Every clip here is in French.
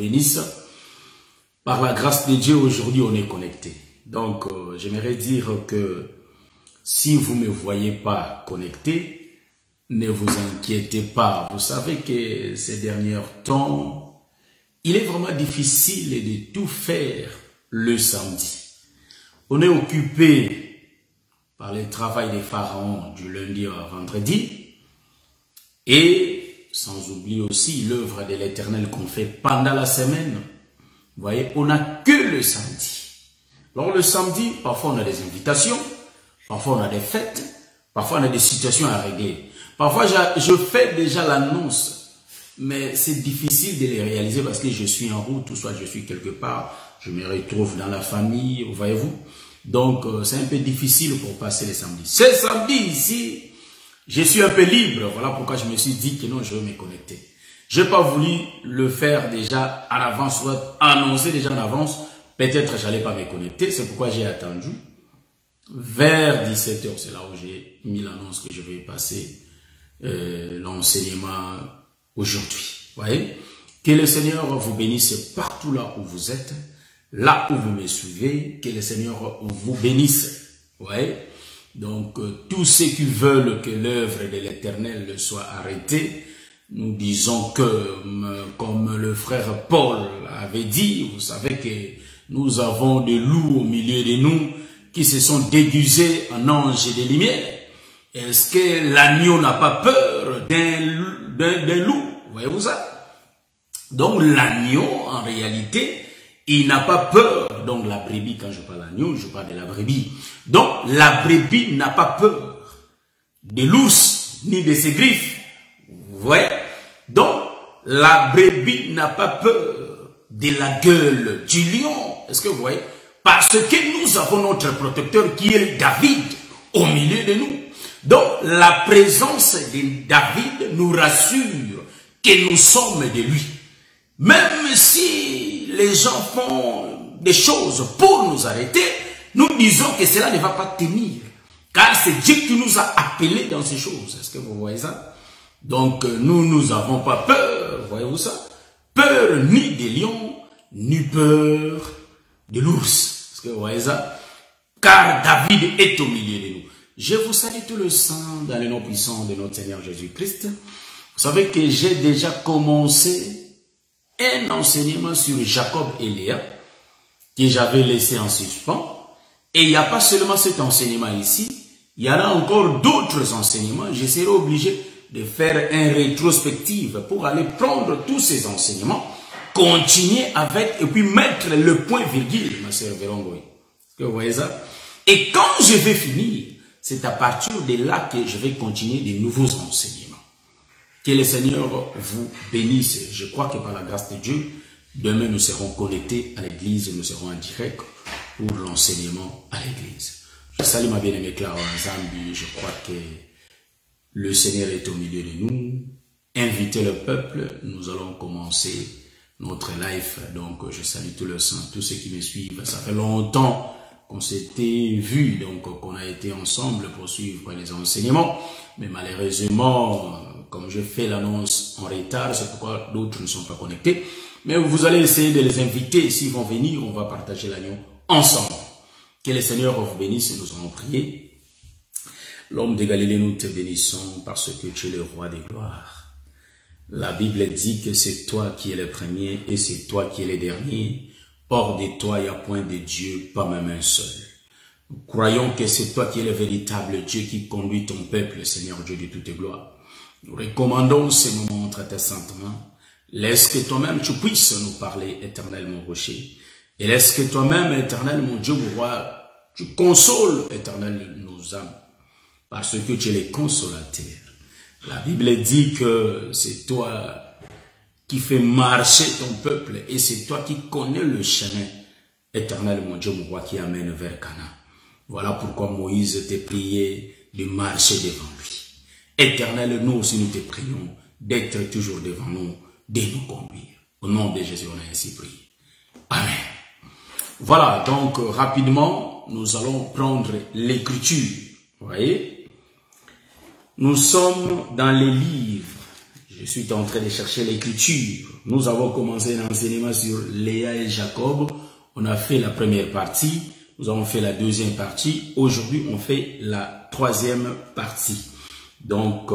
bénisse. Par la grâce de Dieu, aujourd'hui, on est connecté. Donc, j'aimerais dire que si vous ne me voyez pas connecté, ne vous inquiétez pas. Vous savez que ces derniers temps, il est vraiment difficile de tout faire le samedi. On est occupé par le travail des pharaons du lundi au vendredi et sans oublier aussi l'œuvre de l'Éternel qu'on fait pendant la semaine. Vous voyez, on n'a que le samedi. Alors le samedi, parfois on a des invitations, parfois on a des fêtes, parfois on a des situations à régler. Parfois je fais déjà l'annonce, mais c'est difficile de les réaliser parce que je suis en route, ou soit je suis quelque part, je me retrouve dans la famille, voyez-vous. Donc c'est un peu difficile pour passer les samedis. Ce samedi ici, je suis un peu libre, voilà pourquoi je me suis dit que non, je vais me connecter. Je n'ai pas voulu le faire déjà en avance, soit annoncer déjà en avance. Peut-être je n'allais pas me connecter, c'est pourquoi j'ai attendu. Vers 17 h, c'est là où j'ai mis l'annonce que je vais passer l'enseignement aujourd'hui. Voyez? Que le Seigneur vous bénisse partout là où vous êtes, là où vous me suivez, que le Seigneur vous bénisse. Voyez? Donc, tous ceux qui veulent que l'œuvre de l'Éternel soit arrêtée, nous disons que, comme le frère Paul avait dit, vous savez que nous avons des loups au milieu de nous qui se sont déguisés en anges de lumière. Est-ce que l'agneau n'a pas peur d'un loup? Voyez-vous ça? Donc l'agneau, en réalité, il n'a pas peur. Donc la brebis, quand je parle d'agneau, je parle de la brebis. Donc la brebis n'a pas peur de l'ours ni de ses griffes. Vous voyez? Donc, la brebis n'a pas peur de la gueule du lion. Est-ce que vous voyez? Parce que nous avons notre protecteur qui est David au milieu de nous. Donc, la présence de David nous rassure que nous sommes de lui. Même si les gens font des choses pour nous arrêter, nous disons que cela ne va pas tenir. Car c'est Dieu qui nous a appelés dans ces choses. Est-ce que vous voyez ça? Donc, nous n'avons pas peur, voyez-vous ça? Peur ni des lions, ni peur de l'ours. Est-ce que vous voyez ça? Car David est au milieu de nous. Je vous salue tout le sang dans le nom puissant de notre Seigneur Jésus-Christ. Vous savez que j'ai déjà commencé un enseignement sur Jacob et Léa, que j'avais laissé en suspens. Et il n'y a pas seulement cet enseignement ici, il y en a encore d'autres enseignements. Je serai obligé de faire un rétrospective pour aller prendre tous ces enseignements, continuer avec et puis mettre le point virgule, ma sœur Vérongoy. Est-ce que vous voyez ça? Et quand je vais finir, c'est à partir de là que je vais continuer de nouveaux enseignements. Que le Seigneur vous bénisse. Je crois que par la grâce de Dieu, demain nous serons connectés à l'église, nous serons en direct pour l'enseignement à l'église. Je salue ma bien-aimée Clara Zambi, je crois que le Seigneur est au milieu de nous. Invitez le peuple. Nous allons commencer notre live. Donc, je salue tout le sang, tous ceux qui me suivent. Ça fait longtemps qu'on s'était vu, donc qu'on a été ensemble pour suivre les enseignements. Mais malheureusement, comme je fais l'annonce en retard, c'est pourquoi d'autres ne sont pas connectés. Mais vous allez essayer de les inviter. S'ils vont venir, on va partager l'agneau ensemble. Que le Seigneur vous bénisse et nous allons prier. L'homme de Galilée, nous te bénissons parce que tu es le roi des gloires. La Bible dit que c'est toi qui es le premier et c'est toi qui es le dernier. Hors de toi, il n'y a point de Dieu, pas même un seul. Nous croyons que c'est toi qui es le véritable Dieu qui conduit ton peuple, Seigneur Dieu de toutes gloires. Nous recommandons ces moments entre tes saintes mains. Laisse que toi-même tu puisses nous parler, éternel mon rocher. Et laisse que toi-même, éternel mon Dieu, mon roi, tu consoles, éternel, nos âmes. Parce que tu es le consolateur. La Bible dit que c'est toi qui fais marcher ton peuple et c'est toi qui connais le chemin. Éternel mon Dieu, mon roi, qui amène vers Canaan. Voilà pourquoi Moïse t'a prié de marcher devant lui. Éternel, nous aussi nous te prions d'être toujours devant nous, de nous conduire. Au nom de Jésus, on a ainsi prié. Amen. Voilà, donc rapidement, nous allons prendre l'écriture. Vous voyez? Nous sommes dans les livres. Je suis en train de chercher l'écriture. Nous avons commencé un enseignement sur Léa et Jacob. On a fait la première partie. Nous avons fait la deuxième partie. Aujourd'hui, on fait la troisième partie. Donc,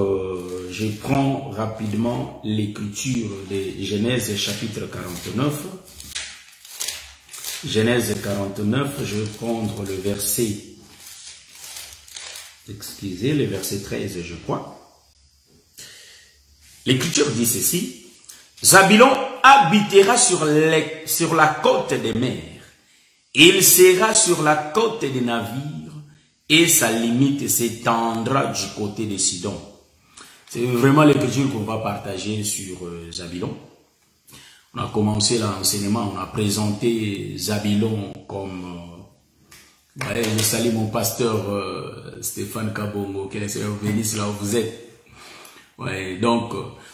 je prends rapidement l'écriture de Genèse chapitre 49. Genèse 49, je vais prendre le verset, le verset 13, je crois. L'écriture dit ceci: Zabulon habitera sur la côte des mers. Il sera sur la côte des navires et sa limite s'étendra du côté de Sidon. C'est vraiment l'écriture qu'on va partager sur Zabulon. On a commencé l'enseignement, on a présenté Zabulon comme... je salue mon pasteur Stéphane Kabongo, que le Seigneur bénisse là où vous êtes. Ouais, donc,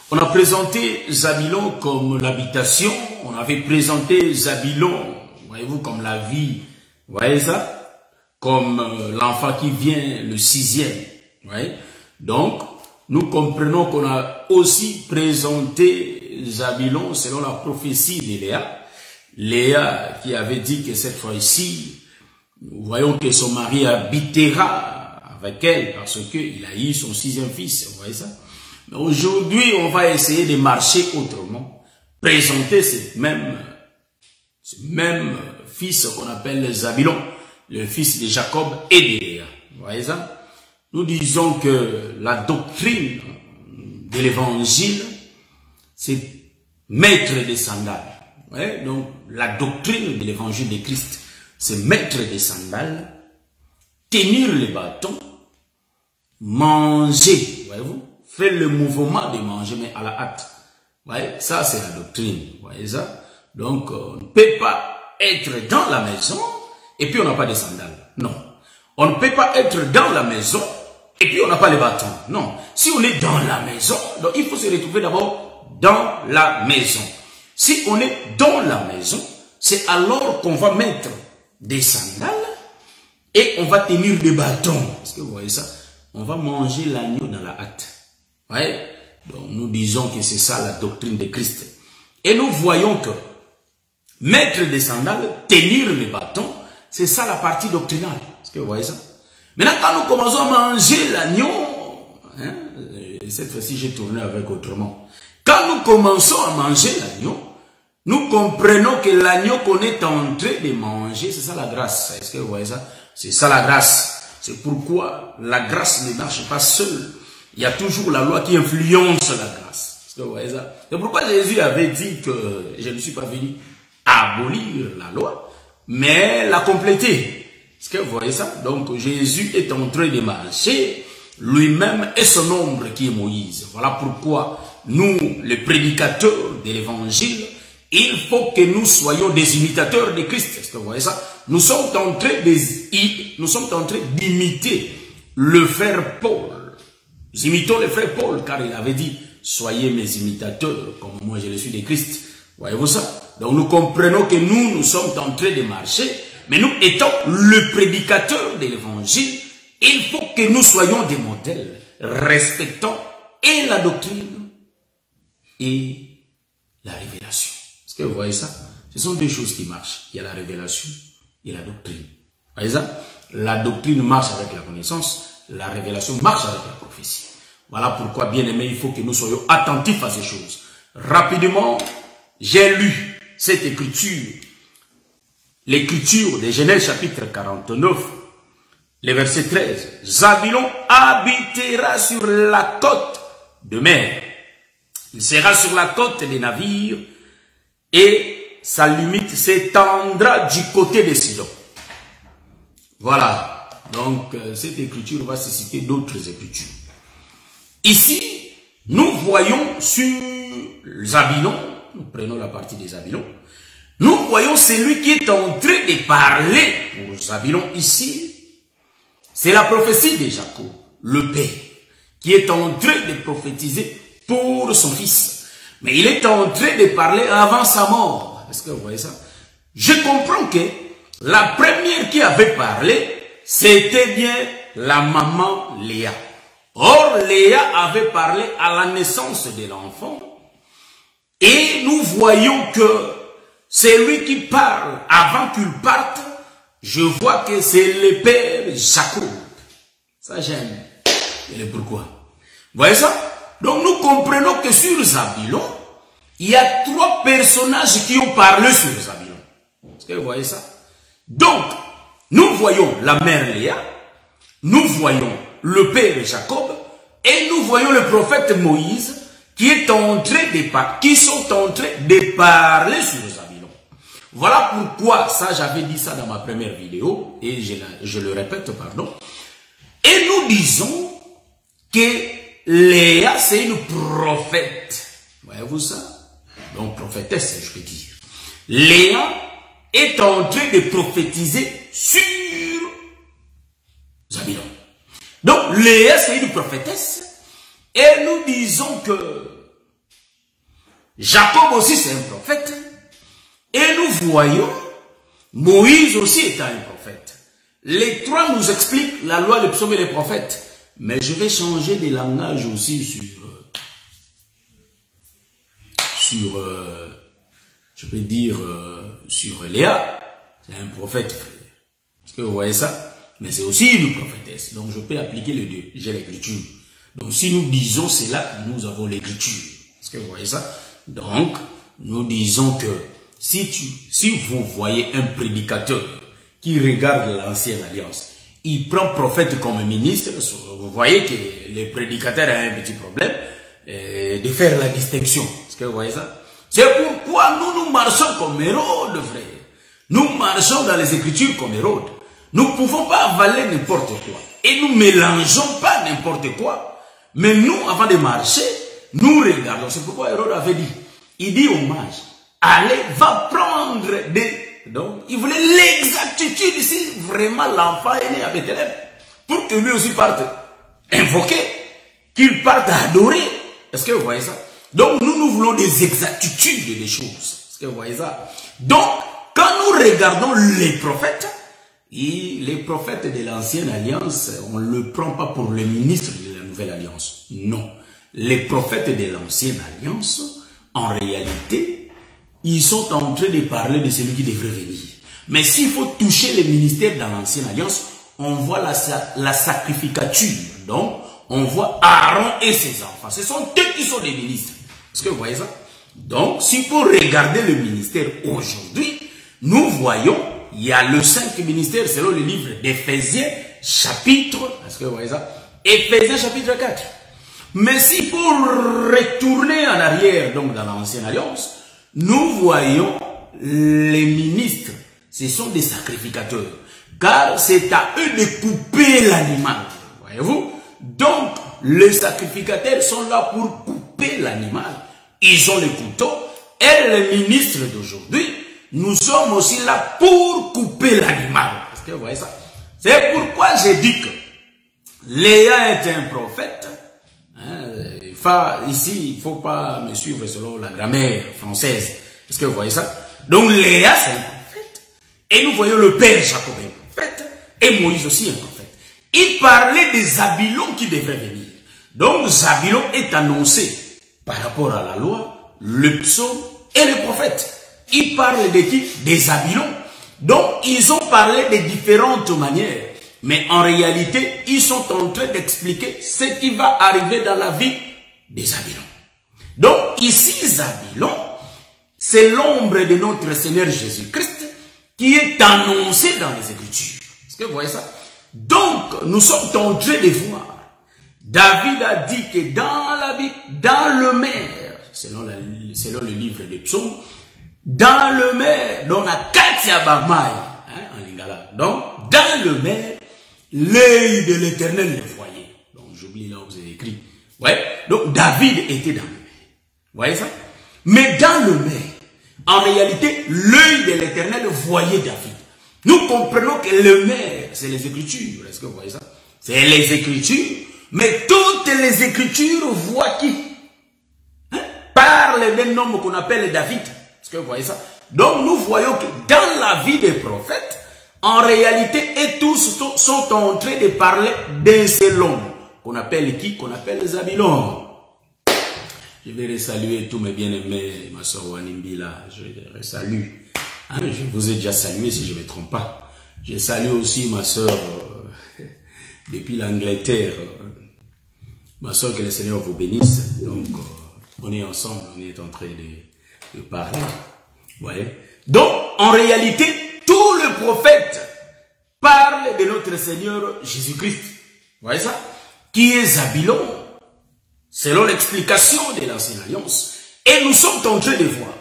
on a présenté Zabulon comme l'habitation, on avait présenté Zabulon, voyez-vous, comme la vie, vous voyez ça, comme l'enfant qui vient, le sixième, voyez. Donc, nous comprenons qu'on a aussi présenté Zabulon selon la prophétie de Léa. Léa qui avait dit que cette fois-ci, nous voyons que son mari habitera avec elle parce qu'il a eu son sixième fils, vous voyez ça. Mais aujourd'hui, on va essayer de marcher autrement, présenter ce même fils qu'on appelle Zabulon, le fils de Jacob et de Léa. Vous voyez ça? Nous disons que la doctrine de l'évangile, c'est mettre des sandales. Ouais, donc, la doctrine de l'évangile de Christ, c'est mettre des sandales, tenir le bâton, manger, voyez-vous, faire le mouvement de manger, mais à la hâte. Ouais, ça, c'est la doctrine. Vous voyez ça? Donc, on ne peut pas être dans la maison et puis on n'a pas de sandales. Non. On ne peut pas être dans la maison et puis on n'a pas les bâtons. Non. Si on est dans la maison, donc il faut se retrouver d'abord dans la maison. Si on est dans la maison, c'est alors qu'on va mettre des sandales et on va tenir des bâtons. Est-ce que vous voyez ça? On va manger l'agneau dans la hâte. Ouais. Donc nous disons que c'est ça la doctrine de Christ. Et nous voyons que mettre des sandales, tenir les bâtons, c'est ça la partie doctrinale. Est-ce que vous voyez ça? Maintenant, quand nous commençons à manger l'agneau, hein, cette fois-ci j'ai tourné avec autrement. Quand nous commençons à manger l'agneau, nous comprenons que l'agneau qu'on est en train de manger, c'est ça la grâce. Est-ce que vous voyez ça? C'est ça la grâce. C'est pourquoi la grâce ne marche pas seule. Il y a toujours la loi qui influence la grâce. Est-ce que vous voyez ça? C'est pourquoi Jésus avait dit que je ne suis pas venu abolir la loi, mais la compléter. Est-ce que vous voyez ça? Donc Jésus est en train de marcher, lui-même et son ombre qui est Moïse. Voilà pourquoi nous, les prédicateurs de l'évangile, il faut que nous soyons des imitateurs de Christ. Est-ce que vous voyez ça? Nous sommes en train d'imiter le frère Paul. Nous imitons le frère Paul, car il avait dit, soyez mes imitateurs, comme moi je le suis de Christ. Voyez-vous ça? Donc nous comprenons que nous sommes en train de marcher, mais nous étant le prédicateur de l'évangile, il faut que nous soyons des modèles, respectant et la doctrine et la révélation. Est-ce que vous voyez ça? Ce sont deux choses qui marchent. Il y a la révélation et la doctrine. Vous voyez ça? La doctrine marche avec la connaissance, la révélation marche avec la prophétie. Voilà pourquoi, bien aimé, il faut que nous soyons attentifs à ces choses. Rapidement, j'ai lu cette écriture, l'écriture de Genèse chapitre 49, le verset 13. Zabulon habitera sur la côte de mer. Il sera sur la côte des navires et sa limite s'étendra du côté de Sidon. Voilà. Donc, cette écriture va susciter d'autres écritures. Ici, nous voyons sur Zabulon, nous prenons la partie de Zabulon, nous voyons celui qui est en train de parler pour Zabulon ici. C'est la prophétie de Jacob, le père, qui est en train de prophétiser pour son fils. Mais il est en train de parler avant sa mort. Est-ce que vous voyez ça? Je comprends que la première qui avait parlé, c'était bien la maman Léa. Or, Léa avait parlé à la naissance de l'enfant. Et nous voyons que c'est lui qui parle avant qu'il parte. Je vois que c'est le père Jacob. Ça j'aime. Et le pourquoi. Vous voyez ça? Donc nous comprenons que sur Zabulon, il y a 3 personnages qui ont parlé sur Zabulon. Est-ce que vous voyez ça? Donc, nous voyons la mère Léa, nous voyons le père Jacob, et nous voyons le prophète Moïse qui sont en train de parler sur Zabulon. Voilà pourquoi, ça j'avais dit ça dans ma première vidéo, et je le répète, pardon. Et nous disons que Léa c'est une prophète. Voyez-vous ça? Donc prophétesse, je peux dire. Léa est en train de prophétiser sur Zabulon. Donc Léa c'est une prophétesse. Et nous disons que Jacob aussi c'est un prophète. Et nous voyons Moïse aussi étant un prophète. Les 3 nous expliquent la loi, le psaume et les prophètes. Mais je vais changer de langage aussi je peux dire, sur Léa. C'est un prophète, frère. Est-ce que vous voyez ça? Mais c'est aussi une prophétesse. Donc je peux appliquer les deux. J'ai l'écriture. Donc si nous disons cela, nous avons l'écriture. Est-ce que vous voyez ça? Donc, nous disons que si vous voyez un prédicateur qui regarde l'ancienne alliance, il prend prophète comme ministre, vous voyez que le prédicateur a un petit problème de faire la distinction. Est-ce que vous voyez ça? C'est pourquoi nous marchons comme Hérode, frère. Nous marchons dans les Écritures comme Hérode. Nous ne pouvons pas avaler n'importe quoi. Et nous ne mélangeons pas n'importe quoi. Mais nous, avant de marcher, nous regardons. C'est pourquoi Hérode avait dit, il dit au mage, allez, va prendre des... Donc, il voulait l'exactitude si vraiment l'enfant est né à Bethléem. Pour que lui aussi parte invoquer, qu'il parte adorer. Est-ce que vous voyez ça? Donc, nous voulons des exactitudes des choses. Est-ce que vous voyez ça? Donc, quand nous regardons les prophètes, et les prophètes de l'ancienne alliance, on ne le prend pas pour le ministre de la nouvelle alliance. Non. Les prophètes de l'ancienne alliance, en réalité, ils sont en train de parler de celui qui devrait venir. Mais s'il faut toucher les ministères dans l'ancienne alliance, on voit la sacrificature. Donc, on voit Aaron et ses enfants. Ce sont eux qui sont des ministres. Est-ce que vous voyez ça? Donc, s'il faut regarder le ministère aujourd'hui, nous voyons, il y a le 5 ministère selon le livre d'Éphésiens, chapitre, est-ce que vous voyez ça? Éphésiens, chapitre 4. Mais s'il faut retourner en arrière, donc dans l'ancienne alliance, nous voyons les ministres, ce sont des sacrificateurs. Car c'est à eux de couper l'animal. Voyez-vous? Donc, les sacrificateurs sont là pour couper l'animal. Ils ont les couteaux. Et les ministres d'aujourd'hui, nous sommes aussi là pour couper l'animal. Est-ce que vous voyez ça? C'est pourquoi j'ai dit que Léa est un prophète. Ici, il ne faut pas me suivre selon la grammaire française. Est-ce que vous voyez ça? Donc Léa, c'est un prophète. Et nous voyons le père Jacob est un prophète. Et Moïse aussi est un prophète. Il parlait des Zabulon qui devraient venir. Donc Zabulon est annoncé par rapport à la loi, le psaume et le prophète. Il parle de qui? Des Zabulon. Donc ils ont parlé de différentes manières. Mais en réalité, ils sont en train d'expliquer ce qui va arriver dans la vie des Zabulon. Donc ici, Zabulon, c'est l'ombre de notre Seigneur Jésus-Christ qui est annoncé dans les Écritures. Est-ce que vous voyez ça? Donc, nous sommes en train de voir. David a dit que dans la Bible, dans le mer, selon le livre des psaumes, dans le mer, dans la Katia Bamai, en lingala. Donc, dans le mer, l'œil de l'Éternel le voyait. Donc, j'oublie là où vous avez écrit. Ouais. Donc, David était dans le mer. Vous voyez ça? Mais dans le mer, en réalité, l'œil de l'Éternel voyait David. Nous comprenons que le mer, c'est les Écritures. Est-ce que vous voyez ça? C'est les Écritures. Mais toutes les Écritures voient qui? Parlent d'un homme qu'on appelle David. Est-ce que vous voyez ça? Donc nous voyons que dans la vie des prophètes, en réalité, et tous sont en train de parler d'un seul homme, qu'on appelle qui? Qu'on appelle Zabulon. Je vais saluer tous mes bien-aimés, ma soeur Wanimbila, je les salue. Hein, je vous ai déjà salué si je ne me trompe pas. Je salue aussi ma soeur depuis l'Angleterre. Ma soeur, que le Seigneur vous bénisse. Donc, on est ensemble, on est en train de parler. Vous voyez? Donc, en réalité, tout le prophète parle de notre Seigneur Jésus-Christ. Vous voyez ça? Qui est Zabulon, selon l'explication de l'Ancienne Alliance. Et nous sommes en train de voir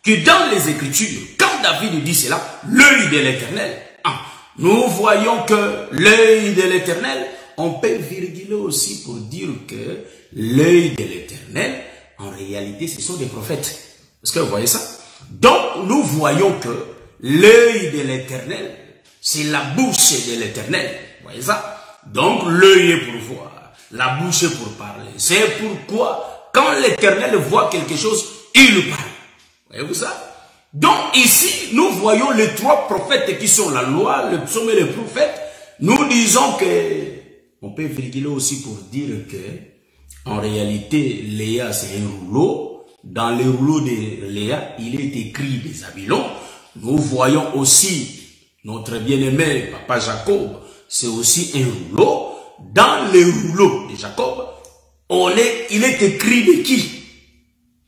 que dans les Écritures, quand David dit cela, l'œil de l'Éternel, nous voyons que l'œil de l'Éternel, on peut virguler aussi pour dire que l'œil de l'Éternel, en réalité, ce sont des prophètes. Est-ce que vous voyez ça? Donc, nous voyons que l'œil de l'Éternel, c'est la bouche de l'Éternel. Vous voyez ça? Donc, l'œil est pour voir, la bouche est pour parler. C'est pourquoi, quand l'Éternel voit quelque chose, il parle. Voyez-vous ça? Donc, ici, nous voyons les trois prophètes qui sont la loi, le psaume et le prophète. Nous disons que, on peut virguler aussi pour dire que, en réalité, Léa, c'est un rouleau. Dans le rouleau de Léa, il est écrit des Zabulon. Nous voyons aussi notre bien-aimé, Papa Jacob, c'est aussi un rouleau. Dans le rouleau de Jacob, il est écrit de qui?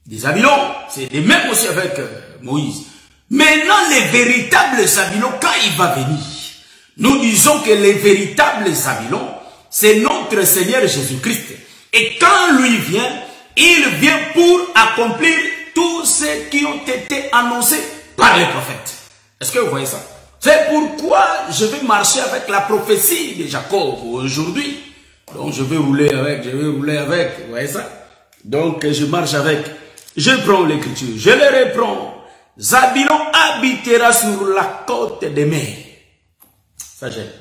Des Zabulon. C'est de même aussi avec Moïse. Maintenant, les véritables Zabulon, quand il va venir, nous disons que les véritables Zabulon, c'est notre Seigneur Jésus-Christ. Et quand lui vient, il vient pour accomplir tout ce qui ont été annoncés par les prophètes. Est-ce que vous voyez ça? C'est pourquoi je vais marcher avec la prophétie de Jacob aujourd'hui. Donc je vais rouler avec, vous voyez ça? Donc je marche avec, je prends l'écriture, je le reprends. Zabulon habitera sur la côte des mers. Ça j'aime.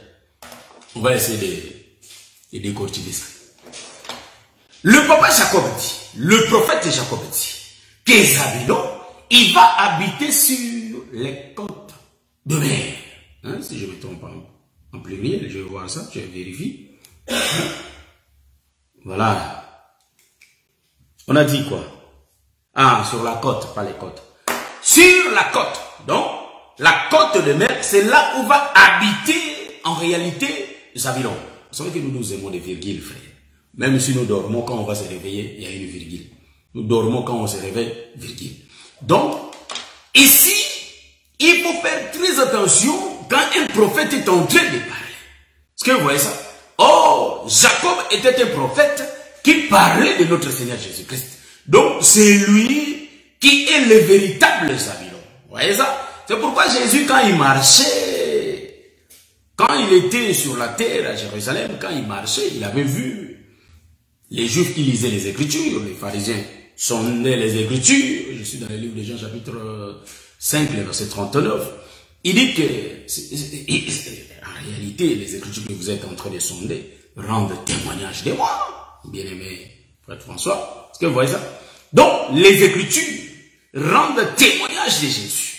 On va essayer de décortiquer ça. Le papa Jacob dit, le prophète Jacob dit, que Zabulon, il va habiter sur les côtes de mer. Hein, si je me trompe en pluriel, je vais voir ça, je vérifie. Voilà. On a dit quoi? Ah, sur la côte, pas les côtes. Sur la côte. Donc, la côte de mer, c'est là où va habiter, en réalité, Zabulon. Vous savez que nous aimons des virgules, frère. Même si nous dormons, quand on va se réveiller, il y a une virgule. Nous dormons quand on se réveille, virgule. Donc, ici, il faut faire très attention quand un prophète est en train de parler. Est-ce que vous voyez ça? Oh, Jacob était un prophète qui parlait de notre Seigneur Jésus-Christ. Donc, c'est lui qui est le véritable Zabulon. Vous voyez ça? C'est pourquoi Jésus, quand il marchait, quand il était sur la terre à Jérusalem, quand il marchait, il avait vu les Juifs qui lisaient les Écritures, les pharisiens sondaient les Écritures. Je suis dans le livre de Jean chapitre 5, le verset 39. Il dit que, en réalité, les Écritures que vous êtes en train de sonder rendent témoignage de moi, bien-aimé frère François. Est-ce que vous voyez ça? Donc, les Écritures rendent témoignage de Jésus.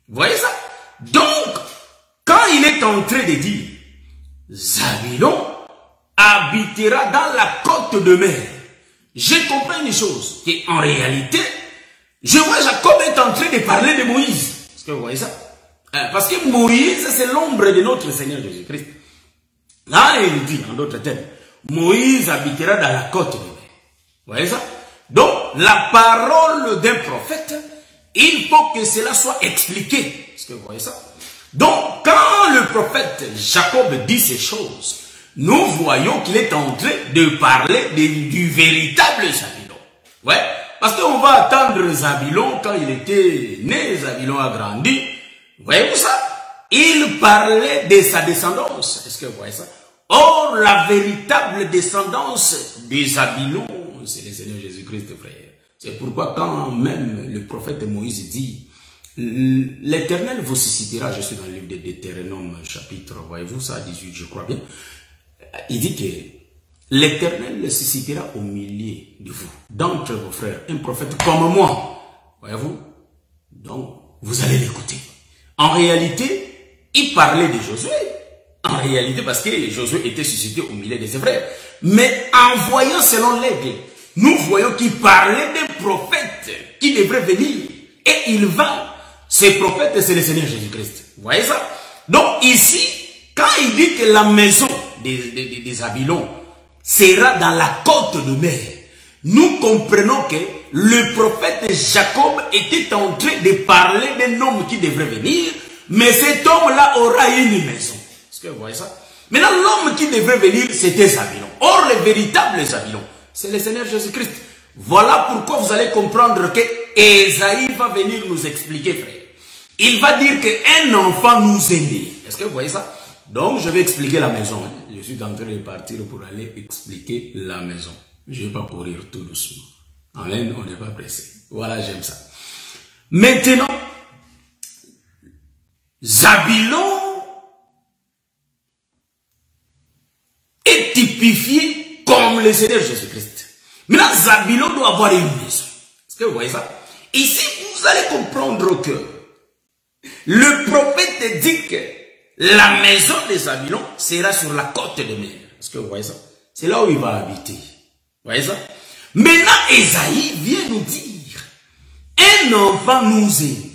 Vous voyez ça? Donc, quand il est en train de dire, Zabulon habitera dans la côte de mer, je comprends une chose, qu'en réalité, je vois Jacob est en train de parler de Moïse. Est-ce que vous voyez ça? Parce que Moïse, c'est l'ombre de notre Seigneur Jésus-Christ. Là, il dit, en d'autres termes, Moïse habitera dans la côte de mer. Vous voyez ça? Donc, la parole d'un prophète, il faut que cela soit expliqué. Est-ce que vous voyez ça? Donc, quand le prophète Jacob dit ces choses, nous voyons qu'il est en train de parler du véritable Zabulon. Ouais, parce qu'on va attendre Zabulon quand il était né, Zabulon a grandi. Voyez-vous ça? Il parlait de sa descendance. Est-ce que vous voyez ça? Or, la véritable descendance de Zabulon, c'est le Seigneur Jésus-Christ, frère. C'est pourquoi quand même le prophète Moïse dit, l'Éternel vous suscitera, je suis dans le livre de Deutéronome, chapitre, voyez-vous ça, 18, je crois bien. Il dit que l'Éternel suscitera au milieu de vous, d'entre vos frères, un prophète comme moi. Voyez-vous? Donc, vous allez l'écouter. En réalité, il parlait de Josué. En réalité, parce que Josué était suscité au milieu de ses frères. Mais en voyant selon l'aigle, nous voyons qu'il parlait des prophètes qui devraient venir. Et il va. Ces prophètes, c'est le Seigneur Jésus-Christ. Vous voyez ça? Donc ici, quand il dit que la maison des Zabulon sera dans la côte de mer, nous comprenons que le prophète Jacob était en train de parler d'un homme qui devrait venir, mais cet homme-là aura une maison. Est-ce que vous voyez ça? Maintenant, l'homme qui devrait venir, c'était Zabulon. Or, le véritable Zabulon, c'est le Seigneur Jésus-Christ. Voilà pourquoi vous allez comprendre que Ésaïe va venir nous expliquer, frère. Il va dire qu'un enfant nous est né. Est-ce que vous voyez ça? Donc, je vais expliquer la maison. Je suis en train de partir pour aller expliquer la maison. Je ne vais pas courir tout doucement. Amen, on n'est pas pressé. Voilà, j'aime ça. Maintenant, Zabulon est typifié comme le Seigneur Jésus-Christ. Maintenant, Zabulon doit avoir une maison. Est-ce que vous voyez ça? Ici, vous allez comprendre que le prophète dit que la maison de Zabulon sera sur la côte de mer. Est-ce que vous voyez ça? C'est là où il va habiter. Vous voyez ça? Maintenant, Ésaïe vient nous dire, un enfant nous est né,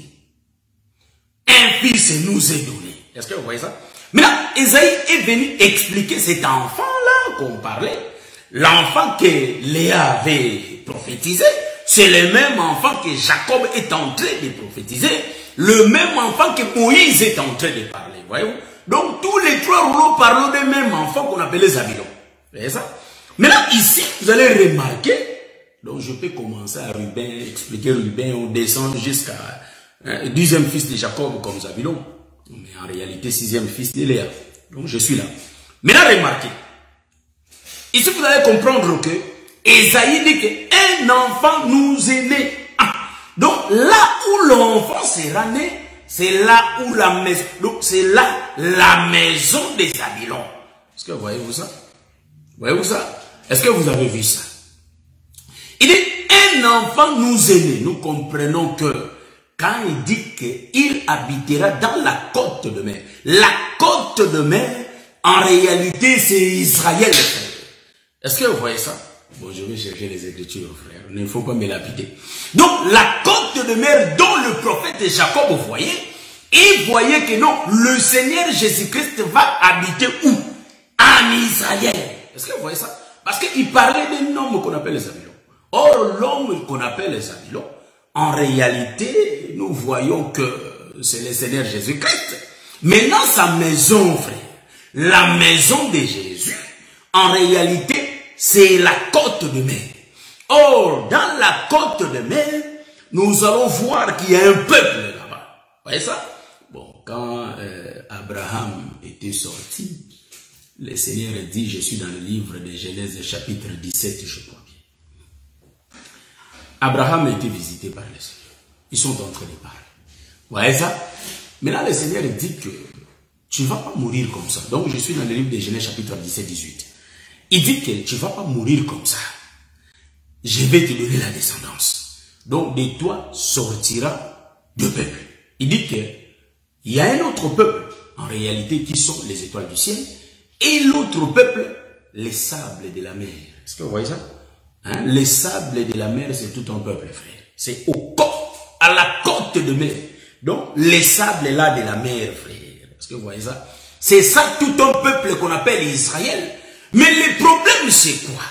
un fils nous est donné. Est-ce que vous voyez ça? Maintenant, Ésaïe est venu expliquer cet enfant-là qu'on parlait. L'enfant que Léa avait prophétisé, c'est le même enfant que Jacob est en train de prophétiser, le même enfant que Moïse est en train de parler. Voyez-vous? Donc, tous les trois rouleaux parlent du même enfant qu'on appelait Zabulon. Vous voyez ça? Maintenant, ici, vous allez remarquer, donc je peux commencer à Ruben, expliquer Ruben, on descend jusqu'à 10e fils de Jacob comme Zabulon, mais en réalité 6e fils de Léa. Donc je suis là. Maintenant, remarquez, ici vous allez comprendre que Ésaïe dit qu'un enfant nous est né. Ah. Donc là où l'enfant sera né, c'est là où la maison, donc c'est là la maison des Zabulon. Est-ce que voyez-vous ça? Voyez-vous ça? Est-ce que vous avez vu ça? Il dit, un enfant nous est né. Nous comprenons que quand il dit qu'il habitera dans la côte de mer, la côte de mer, en réalité, c'est Israël. Est-ce que vous voyez ça? Bon, je vais chercher les Écritures, frère. Il ne faut pas me lapider. Donc, la côte de mer dont le prophète Jacob voyait, il voyait que non, le Seigneur Jésus-Christ va habiter où? En Israël. Est-ce que vous voyez ça? Parce qu'il parlait d'un homme qu'on appelle les Zabulon. Or, l'homme qu'on appelle les Zabulon, en réalité, nous voyons que c'est le Seigneur Jésus-Christ. Maintenant, sa maison, frère, la maison de Jésus, en réalité, c'est la côte de mer. Or, dans la côte de mer, nous allons voir qu'il y a un peuple là-bas. Vous voyez ça? Bon, quand Abraham était sorti, le Seigneur dit, je suis dans le livre de Genèse chapitre 17, je crois bien. Abraham a été visité par le Seigneur. Ils sont en train de parler. Vous voyez ça? Maintenant, le Seigneur dit que tu ne vas pas mourir comme ça. Donc, je suis dans le livre de Genèse chapitre 17, 18. Il dit que tu ne vas pas mourir comme ça. Je vais te donner la descendance. Donc, de toi sortira deux peuples. Il dit qu'il y a un autre peuple, en réalité, qui sont les étoiles du ciel. Et l'autre peuple, les sables de la mer. Est-ce que vous voyez ça? Hein? Les sables de la mer, c'est tout un peuple, frère. C'est à la côte de mer. Donc, les sables là de la mer, frère. Est-ce que vous voyez ça? C'est ça tout un peuple qu'on appelle Israël. Mais le problème, c'est quoi?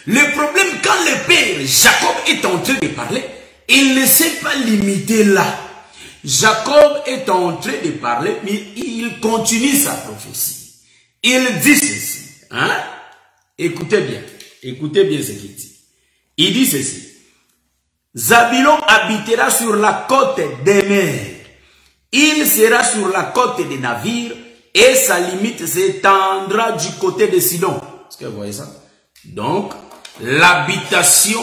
Le problème, quand le père Jacob est en train de parler, il ne s'est pas limité là. Jacob est en train de parler, mais il continue sa prophétie. Il dit ceci, hein? Écoutez bien ce qu'il dit. Il dit ceci. Zabulon habitera sur la côte des mers. Il sera sur la côte des navires et sa limite s'étendra du côté de Sidon. Est-ce que vous voyez ça? Donc, l'habitation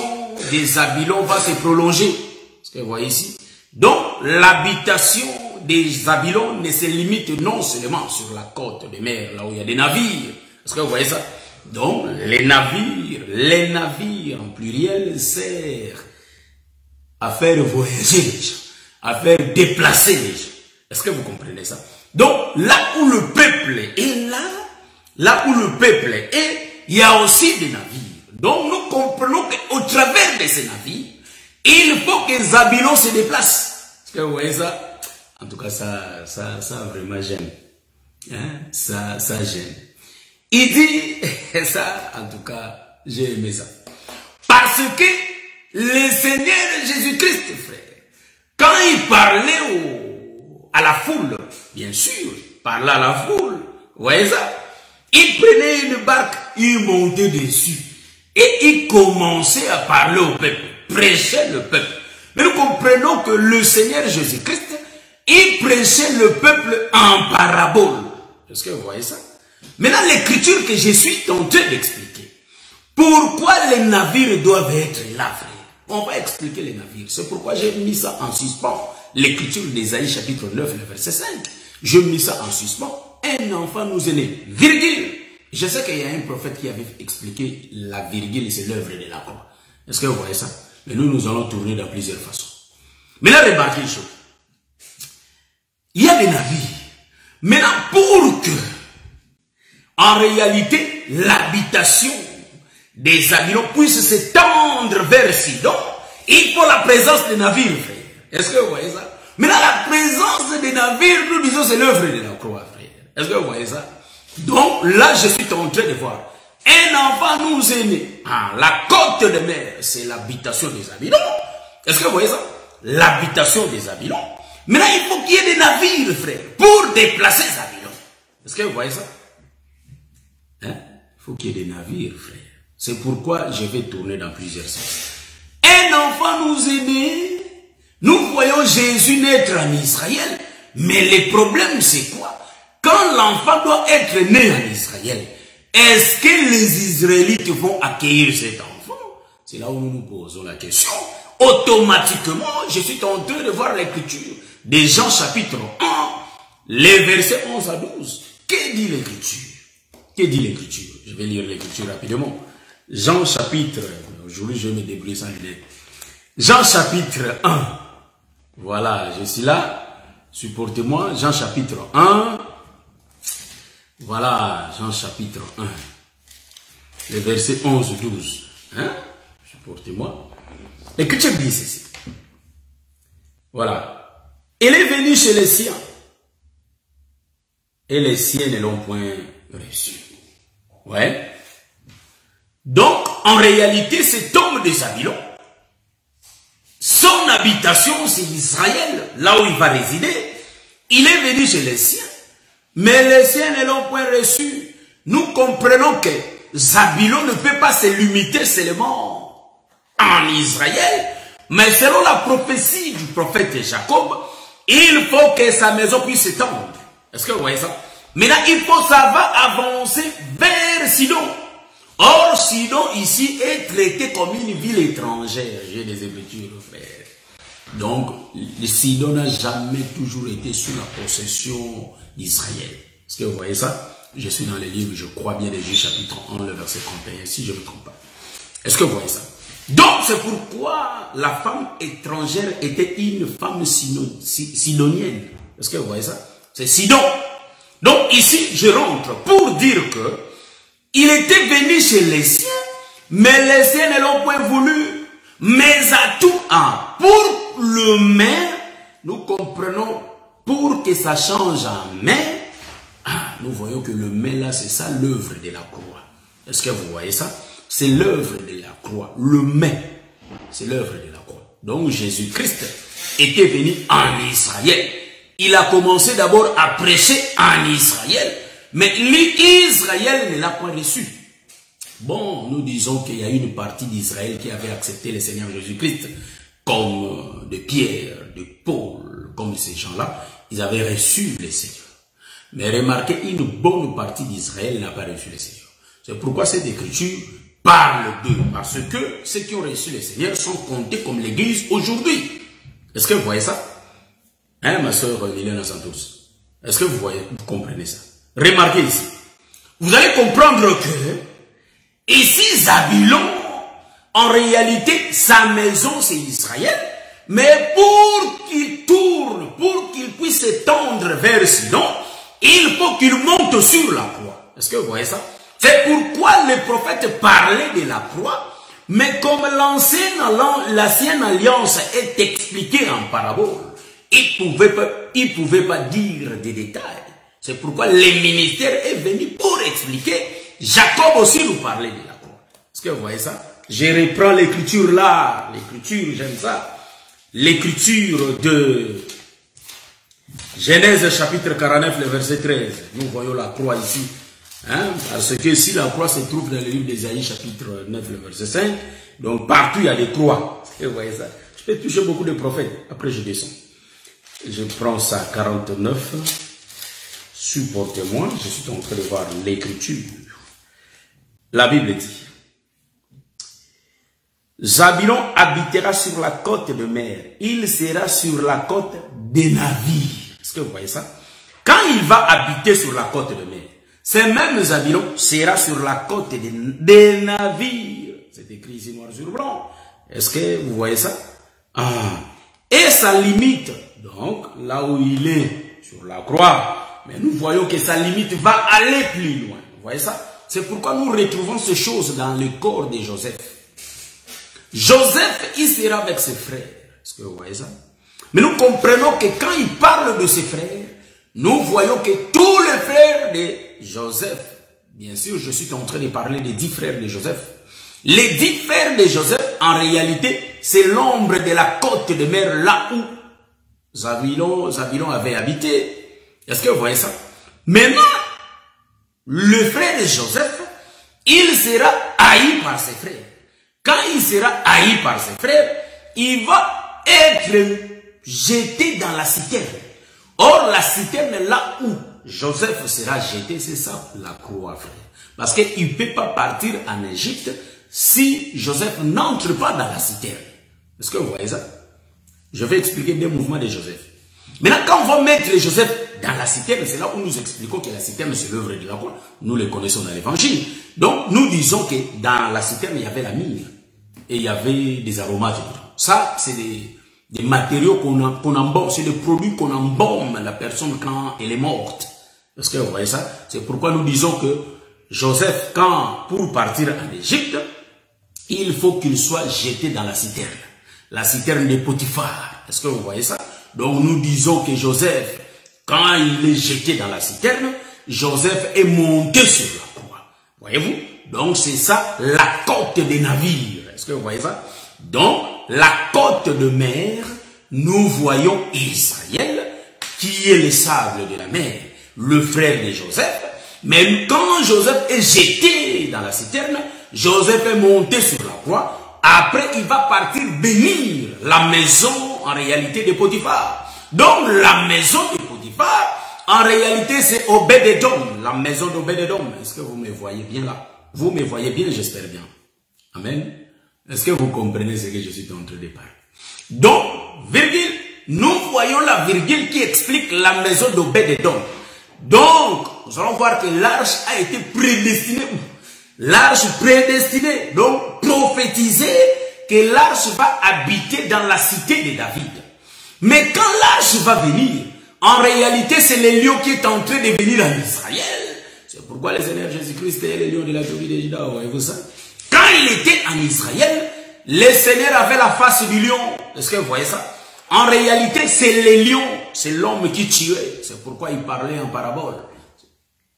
des Zabulon va se prolonger. Est-ce que vous voyez ici? Donc, l'habitation des Zabulon ne se limite non seulement sur la côte des mers, là où il y a des navires. Est-ce que vous voyez ça? Donc, les navires en pluriel servent à faire voyager les gens, à faire déplacer les gens. Est-ce que vous comprenez ça? Donc, là où le peuple est là où le peuple est, il y a aussi des navires. Donc, nous comprenons qu'au travers de ces navires, il faut que Zabulon se déplace. Est-ce que vous voyez ça? En tout cas, ça vraiment gêne. Hein? Ça gêne. Il dit, ça, en tout cas, j'ai aimé ça. Parce que le Seigneur Jésus-Christ, frère, quand il parlait à la foule, bien sûr, il parlait à la foule, vous voyez ça? Il prenait une barque, il montait dessus, et il commençait à parler au peuple, prêchait le peuple. Mais nous comprenons que le Seigneur Jésus-Christ, il prêchait le peuple en parabole. Est-ce que vous voyez ça? Maintenant, l'écriture que je suis tenté d'expliquer, pourquoi les navires doivent être là, frère? On va expliquer les navires. C'est pourquoi j'ai mis ça en suspens. L'écriture d'Ésaïe chapitre 9, le verset 5. Je mis ça en suspens. Un enfant nous est né, virgule. Je sais qu'il y a un prophète qui avait expliqué la virgule, c'est l'œuvre de la croix. Est-ce que vous voyez ça? Mais nous allons tourner dans plusieurs façons. Maintenant, remarquez une chose. Il y a des navires. Maintenant, pour que, en réalité, l'habitation des Zabulon puisse s'étendre vers Sidon, il faut la présence des navires, frère. Est-ce que vous voyez ça? Maintenant, la présence des navires, nous disons, c'est l'œuvre de la croix, frère. Est-ce que vous voyez ça? Donc, là, je suis en train de voir. Un enfant nous est né. Ah, la côte de mer, c'est l'habitation des Zabulon. Est-ce que vous voyez ça? L'habitation des Zabulon. Maintenant, il faut qu'il y ait des navires, frère, pour déplacer Zabulon. Est-ce que vous voyez ça? Hein? Il faut qu'il y ait des navires, frère. C'est pourquoi je vais tourner dans plusieurs sens. Un enfant nous est né. Nous voyons Jésus naître en Israël. Mais le problème, c'est quoi? Quand l'enfant doit être né en Israël, est-ce que les Israélites vont accueillir cet enfant? C'est là où nous nous posons la question. Automatiquement, je suis en train de voir l'écriture de Jean chapitre 1, les versets 11 à 12. Que dit l'écriture? Que dit l'écriture? Je vais lire l'écriture rapidement. Jean chapitre, aujourd'hui je vais me débrouiller sans l'idée. Jean chapitre 1. Voilà, je suis là. Supportez-moi. Jean chapitre 1. Voilà, Jean chapitre 1. Les versets 11-12. Hein? Supportez-moi. L'écriture dit ceci. Voilà. Il est venu chez les siens. Et les siens ne l'ont point reçu. Ouais. Donc, en réalité, cet homme de Zabulon, son habitation, c'est Israël, là où il va résider. Il est venu chez les siens, mais les siens ne l'ont point reçu. Nous comprenons que Zabulon ne peut pas se limiter seulement en Israël, mais selon la prophétie du prophète Jacob, il faut que sa maison puisse s'étendre. Est-ce que vous voyez ça? Maintenant, il faut ça va avancer vers Sidon. Or, Sidon, ici, est traité comme une ville étrangère. J'ai des écritures, frère. Donc, Sidon n'a jamais toujours été sous la possession d'Israël. Est-ce que vous voyez ça? Je suis dans les livres, je crois bien, de Juges chapitre 1, le verset 31, si je ne me trompe pas. Est-ce que vous voyez ça? Donc, c'est pourquoi la femme étrangère était une femme sidonienne. Est-ce que vous voyez ça? C'est Sidon. Donc, ici, je rentre pour dire que il était venu chez les siens, mais les siens ne l'ont point voulu. Mais à tout un, pour le mais, nous comprenons, pour que ça change en mais, nous voyons que le mais là, c'est ça l'œuvre de la croix. Est-ce que vous voyez ça? C'est l'œuvre de la croix. Le mais, c'est l'œuvre de la croix. Donc Jésus-Christ était venu en Israël. Il a commencé d'abord à prêcher en Israël. Mais l'Israël ne l'a pas reçu. Bon, nous disons qu'il y a une partie d'Israël qui avait accepté le Seigneur Jésus-Christ comme de Pierre, de Paul, comme ces gens-là. Ils avaient reçu le Seigneur. Mais remarquez, une bonne partie d'Israël n'a pas reçu le Seigneur. C'est pourquoi cette écriture parle d'eux. Parce que ceux qui ont reçu le Seigneur sont comptés comme l'Église aujourd'hui. Est-ce que vous voyez ça? Hein, ma soeur Liliana Santos? Est-ce que vous voyez, vous comprenez ça? Remarquez ici. Vous allez comprendre que ici, Zabulon, en réalité, sa maison, c'est Israël. Mais pour qu'il tourne, pour qu'il puisse s'étendre vers Sidon, il faut qu'il monte sur la croix. Est-ce que vous voyez ça? C'est pourquoi le prophète parlait de la croix, mais comme l'ancienne alliance est expliquée en parabole, il pouvait pas dire des détails. C'est pourquoi le ministère est venu pour expliquer. Jacob aussi nous parlait de la croix. Est-ce que vous voyez ça? Je reprends l'écriture là. L'écriture, j'aime ça. L'écriture de Genèse chapitre 49, le verset 13. Nous voyons la croix ici. Hein? Parce que si la croix se trouve dans le livre d'Ésaïe chapitre 9, le verset 5, donc partout il y a des croix. Vous voyez ça? Je peux toucher beaucoup de prophètes. Après je descends. Je prends ça 49. Supportez-moi, je suis en train de voir l'écriture. La Bible dit: Zabulon habitera sur la côte de mer. Il sera sur la côte des navires. Est-ce que vous voyez ça? Quand il va habiter sur la côte de mer, ce même Zabulon sera sur la côte des navires. C'est écrit ici noir sur blanc. Est-ce que vous voyez ça? Ah. Et sa limite, donc là où il est, sur la croix, mais nous voyons que sa limite va aller plus loin. Vous voyez ça? C'est pourquoi nous retrouvons ces choses dans le corps de Joseph. Joseph, il sera avec ses frères. Est-ce que vous voyez ça? Mais nous comprenons que quand il parle de ses frères, nous voyons que tous les frères de Joseph, bien sûr, je suis en train de parler des 10 frères de Joseph. Les 10 frères de Joseph, en réalité, c'est l'ombre de la côte de mer là où Zabulon avait habité. Est-ce que vous voyez ça? Maintenant, le frère de Joseph, il sera haï par ses frères. Quand il sera haï par ses frères, il va être jeté dans la citerne. Or, la citerne là où Joseph sera jeté, c'est ça la croix, frère. Parce qu'il ne peut pas partir en Égypte si Joseph n'entre pas dans la citerne. Est-ce que vous voyez ça? Je vais expliquer des mouvements de Joseph. Maintenant, quand on va mettre Joseph dans la citerne, c'est là où nous expliquons que la citerne, c'est l'œuvre de la croix. Nous le connaissons dans l'évangile. Donc, nous disons que dans la citerne, il y avait la myrrhe. Et il y avait des aromates. Ça, c'est des matériaux qu'on embaume. C'est des produits qu'on embaume la personne quand elle est morte. Est-ce que vous voyez ça? C'est pourquoi nous disons que Joseph, pour partir en Égypte, il faut qu'il soit jeté dans la citerne. La citerne de Potiphar. Est-ce que vous voyez ça? Donc nous disons que Joseph, quand il est jeté dans la citerne, Joseph est monté sur la croix. Voyez-vous? Donc c'est ça la côte des navires. Est-ce que vous voyez ça? Donc la côte de mer, nous voyons Israël, qui est le sable de la mer, le frère de Joseph. Mais quand Joseph est jeté dans la citerne, Joseph est monté sur la croix. Après, il va partir bénir la maison, en réalité, de Potiphar. Donc, la maison de Potiphar, en réalité, c'est Obed-Edom, la maison d'Obed-Edom. Est-ce que vous me voyez bien là? Vous me voyez bien, j'espère bien. Amen. Est-ce que vous comprenez ce que je suis en train de parler? Donc, virgule, nous voyons la virgule qui explique la maison d'Obed-Edom. Donc, nous allons voir que l'arche a été prédestinée. L'arche prédestinée, donc prophétisé que l'arche va habiter dans la cité de David. Mais quand l'arche va venir, en réalité c'est le lion qui est en train de venir en Israël. C'est pourquoi le Seigneur Jésus-Christ est le lion de la tribu de Juda. Voyez-vous ça? Quand il était en Israël, le Seigneur avait la face du lion. Est-ce que vous voyez ça? En réalité c'est le lion, c'est l'homme qui tuait. C'est pourquoi il parlait en parabole.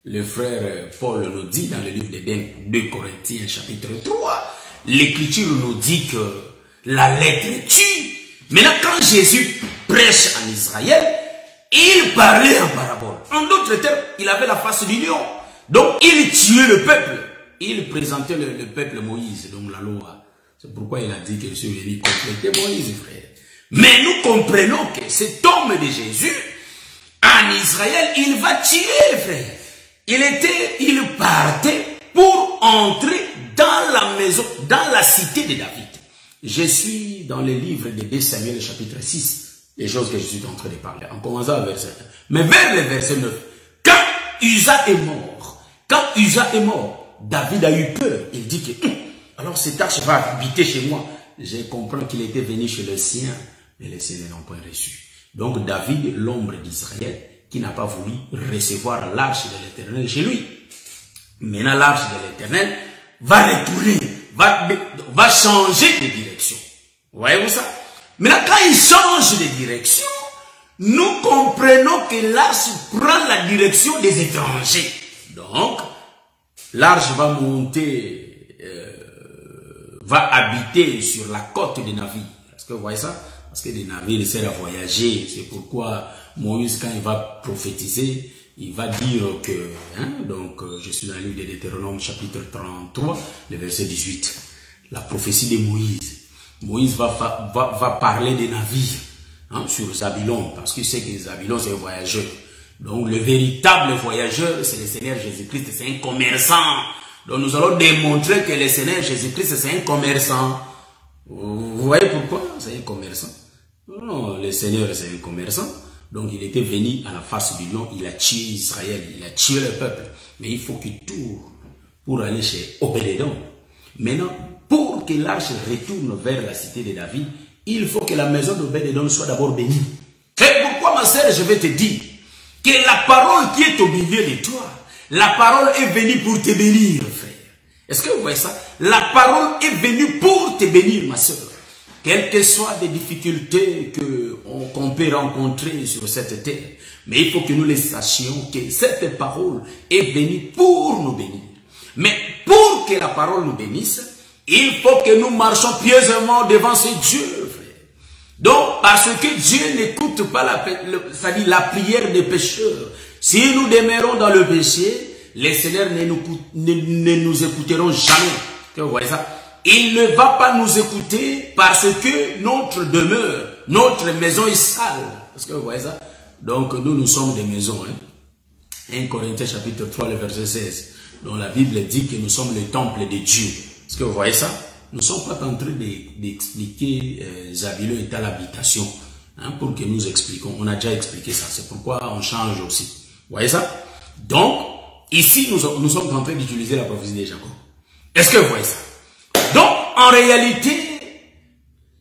Le frère Paul nous dit dans le livre de 2 Corinthiens chapitre 3, l'écriture nous dit que la lettre tue. Maintenant, quand Jésus prêche en Israël, il parlait en parabole. En d'autres termes, il avait la face du lion. Donc, il tuait le peuple. Il présentait le peuple Moïse, donc la loi. C'est pourquoi il a dit que je suis venu compléter Moïse, frère. Mais nous comprenons que cet homme de Jésus, en Israël, il va tuer, frère. Il partait pour entrer dans la maison, dans la cité de David. Je suis dans le livre de 2 Samuel chapitre 6, les choses que je suis en train de parler, en commençant à verset 1. Mais vers le verset 9, quand Uza est mort, David a eu peur. Il dit que, alors cet arche va habiter chez moi. Je comprends qu'il était venu chez le sien mais les siens ne l'ont point reçu. Donc David, l'ombre d'Israël, qui n'a pas voulu recevoir l'arche de l'Éternel chez lui. Maintenant, l'arche de l'Éternel va retourner, va changer de direction. Voyez-vous ça? Maintenant, quand il change de direction, nous comprenons que l'arche prend la direction des étrangers. Donc, l'arche va monter, va habiter sur la côte des navires. Est-ce que vous voyez ça? Parce que les navires servent à voyager. C'est pourquoi Moïse, quand il va prophétiser, il va dire que, donc je suis dans le livre de Deutéronome chapitre 33, le verset 18. La prophétie de Moïse. Moïse va parler des navires sur Zabulon, parce qu'il sait que Zabulon c'est un voyageur. Donc le véritable voyageur, c'est le Seigneur Jésus-Christ, c'est un commerçant. Donc nous allons démontrer que le Seigneur Jésus-Christ c'est un commerçant. Vous voyez pourquoi c'est un commerçant? Non, le Seigneur c'est un commerçant. Donc il était venu à la face du lion, il a tué Israël, il a tué le peuple. Mais il faut qu'il tourne pour aller chez Obed-Edom. Maintenant, pour que l'arche retourne vers la cité de David, il faut que la maison d'Obed-Edom soit d'abord bénie. C'est pourquoi ma sœur, je vais te dire que la parole qui est au milieu de toi, la parole est venue pour te bénir, frère. Est-ce que vous voyez ça? La parole est venue pour te bénir, ma sœur. Quelles que soient les difficultés qu'on peut rencontrer sur cette terre, mais il faut que nous les sachions que cette parole est venue pour nous bénir. Mais pour que la parole nous bénisse, il faut que nous marchions pieusement devant ce Dieu, frère. Donc, parce que Dieu n'écoute pas la prière des pécheurs. Si nous demeurons dans le péché, les Seigneurs ne nous écouteront jamais. Vous voyez ça? Il ne va pas nous écouter parce que notre demeure, notre maison est sale. Est-ce que vous voyez ça? Donc, nous sommes des maisons. 1 Corinthiens chapitre 3, le verset 16. dont la Bible dit que nous sommes le temple de Dieu. Est-ce que vous voyez ça? Nous ne sommes pas en train d'expliquer Zabulon est à l'habitation, pour que nous expliquions. On a déjà expliqué ça. C'est pourquoi on change aussi. Vous voyez ça? Donc, ici, nous sommes en train d'utiliser la prophétie de Jacob. Est-ce que vous voyez ça? Donc, en réalité,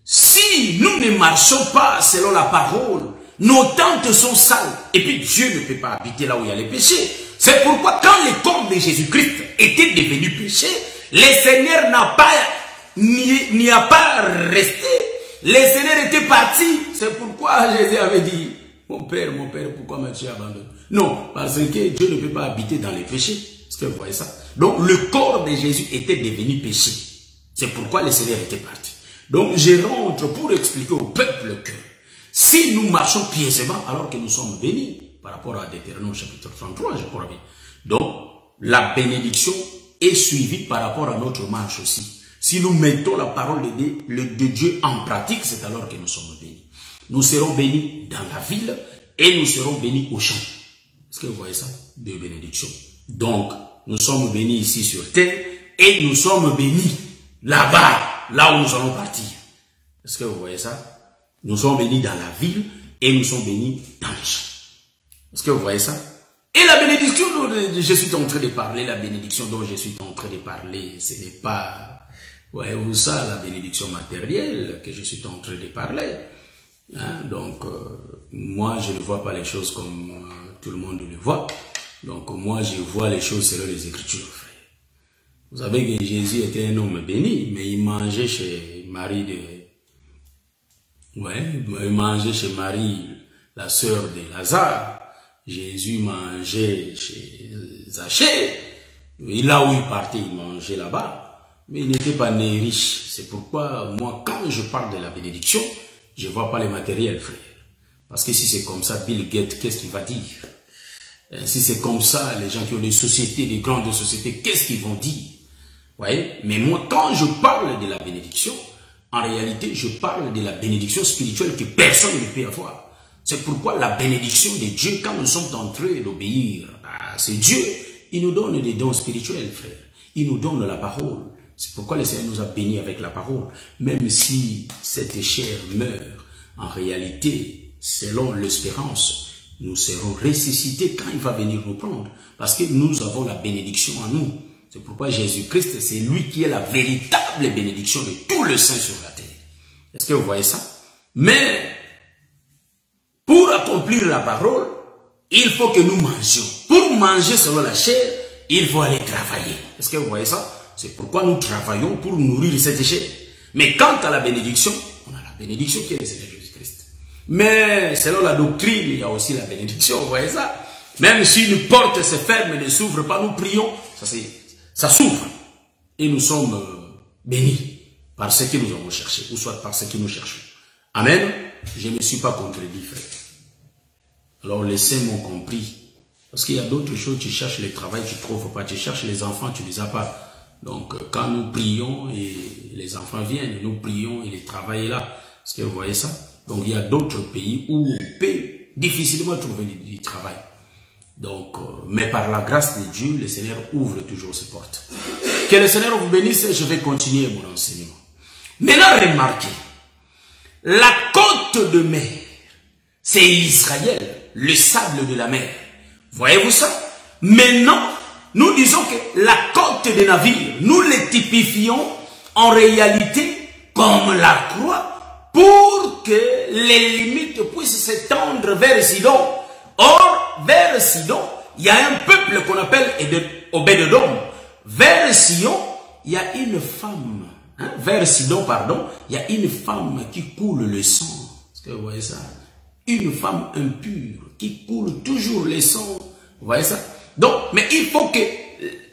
si nous ne marchons pas selon la parole, nos tentes sont sales. Et puis, Dieu ne peut pas habiter là où il y a les péchés. C'est pourquoi, quand le corps de Jésus-Christ était devenu péché, le Seigneur n'y a pas resté. Le Seigneur était parti. C'est pourquoi Jésus avait dit, mon Père, pourquoi m'as-tu abandonné? Non, parce que Dieu ne peut pas habiter dans les péchés. Est-ce que vous voyez ça? Donc, le corps de Jésus était devenu péché. C'est pourquoi le Seigneur était parti. Donc, je rentre pour expliquer au peuple que si nous marchons pieusement alors que nous sommes bénis, par rapport à Deutéronome chapitre 33, je crois bien. Donc, la bénédiction est suivie par rapport à notre marche aussi. Si nous mettons la parole de Dieu en pratique, c'est alors que nous sommes bénis. Nous serons bénis dans la ville et nous serons bénis au champ. Est-ce que vous voyez ça? De bénédiction. Donc, nous sommes bénis ici sur terre et nous sommes bénis là-bas, là où nous allons partir. Est-ce que vous voyez ça? Nous sommes bénis dans la ville et nous sommes bénis dans le champ. Est-ce que vous voyez ça? Et la bénédiction dont je suis en train de parler, ce n'est pas, voyez-vous ça, la bénédiction matérielle que je suis en train de parler. Donc, moi, je ne vois pas les choses comme tout le monde le voit. Donc, moi, je vois les choses selon les Écritures, frère. Vous savez que Jésus était un homme béni, mais il mangeait chez Marie il mangeait chez Marie, la sœur de Lazare. Jésus mangeait chez Zachée. Et là où il partait, il mangeait là-bas. Mais il n'était pas né riche. C'est pourquoi, moi, quand je parle de la bénédiction, je ne vois pas les matériels, frère. Parce que si c'est comme ça, Bill Gates, qu'est-ce qu'il va dire? Si c'est comme ça, les gens qui ont des sociétés, des grandes sociétés, qu'est-ce qu'ils vont dire? Voyez? Mais moi, quand je parle de la bénédiction, en réalité, je parle de la bénédiction spirituelle que personne ne peut avoir. C'est pourquoi la bénédiction de Dieu, quand nous sommes en train d'obéir à ce Dieu, il nous donne des dons spirituels, frère. Il nous donne la parole. C'est pourquoi le Seigneur nous a bénis avec la parole. Même si cette chair meurt, en réalité, selon l'espérance, nous serons ressuscités quand il va venir nous prendre. Parce que nous avons la bénédiction en nous. C'est pourquoi Jésus-Christ, c'est lui qui est la véritable bénédiction de tout le saint sur la terre. Est-ce que vous voyez ça? Mais, pour accomplir la parole, il faut que nous mangions. Pour manger selon la chair, il faut aller travailler. Est-ce que vous voyez ça? C'est pourquoi nous travaillons pour nourrir cette chair. Mais quant à la bénédiction, on a la bénédiction qui est le Seigneur Jésus-Christ. Mais selon la doctrine, il y a aussi la bénédiction, vous voyez ça? Même si une porte se ferme et ne s'ouvre pas, nous prions, ça s'ouvre. Et nous sommes bénis par ce que nous avons cherché, ou soit par ce que nous cherchons. Amen. Je ne me suis pas contredit, frère. Alors les saints m'ont compris. Parce qu'il y a d'autres choses, tu cherches le travail, tu ne trouves pas. Tu cherches les enfants, tu ne les as pas. Donc quand nous prions et les enfants viennent, nous prions et le travail est là. Est-ce que vous voyez ça? Donc il y a d'autres pays où on peut difficilement trouver du travail. Donc, mais par la grâce de Dieu, le Seigneur ouvre toujours ses portes. Que le Seigneur vous bénisse, je vais continuer mon enseignement. Maintenant, remarquez, la côte de mer, c'est Israël, le sable de la mer. Voyez-vous ça? Maintenant, nous disons que la côte des navires, nous les typifions en réalité comme la croix pour que les limites puissent s'étendre vers Sidon. Or, vers Sidon, il y a un peuple qu'on appelle Obed-Edom. Vers Sion, il y a une femme. Vers Sidon, pardon, il y a une femme qui coule le sang. Est-ce que vous voyez ça? Une femme impure qui coule toujours le sang. Vous voyez ça? Donc, mais il faut que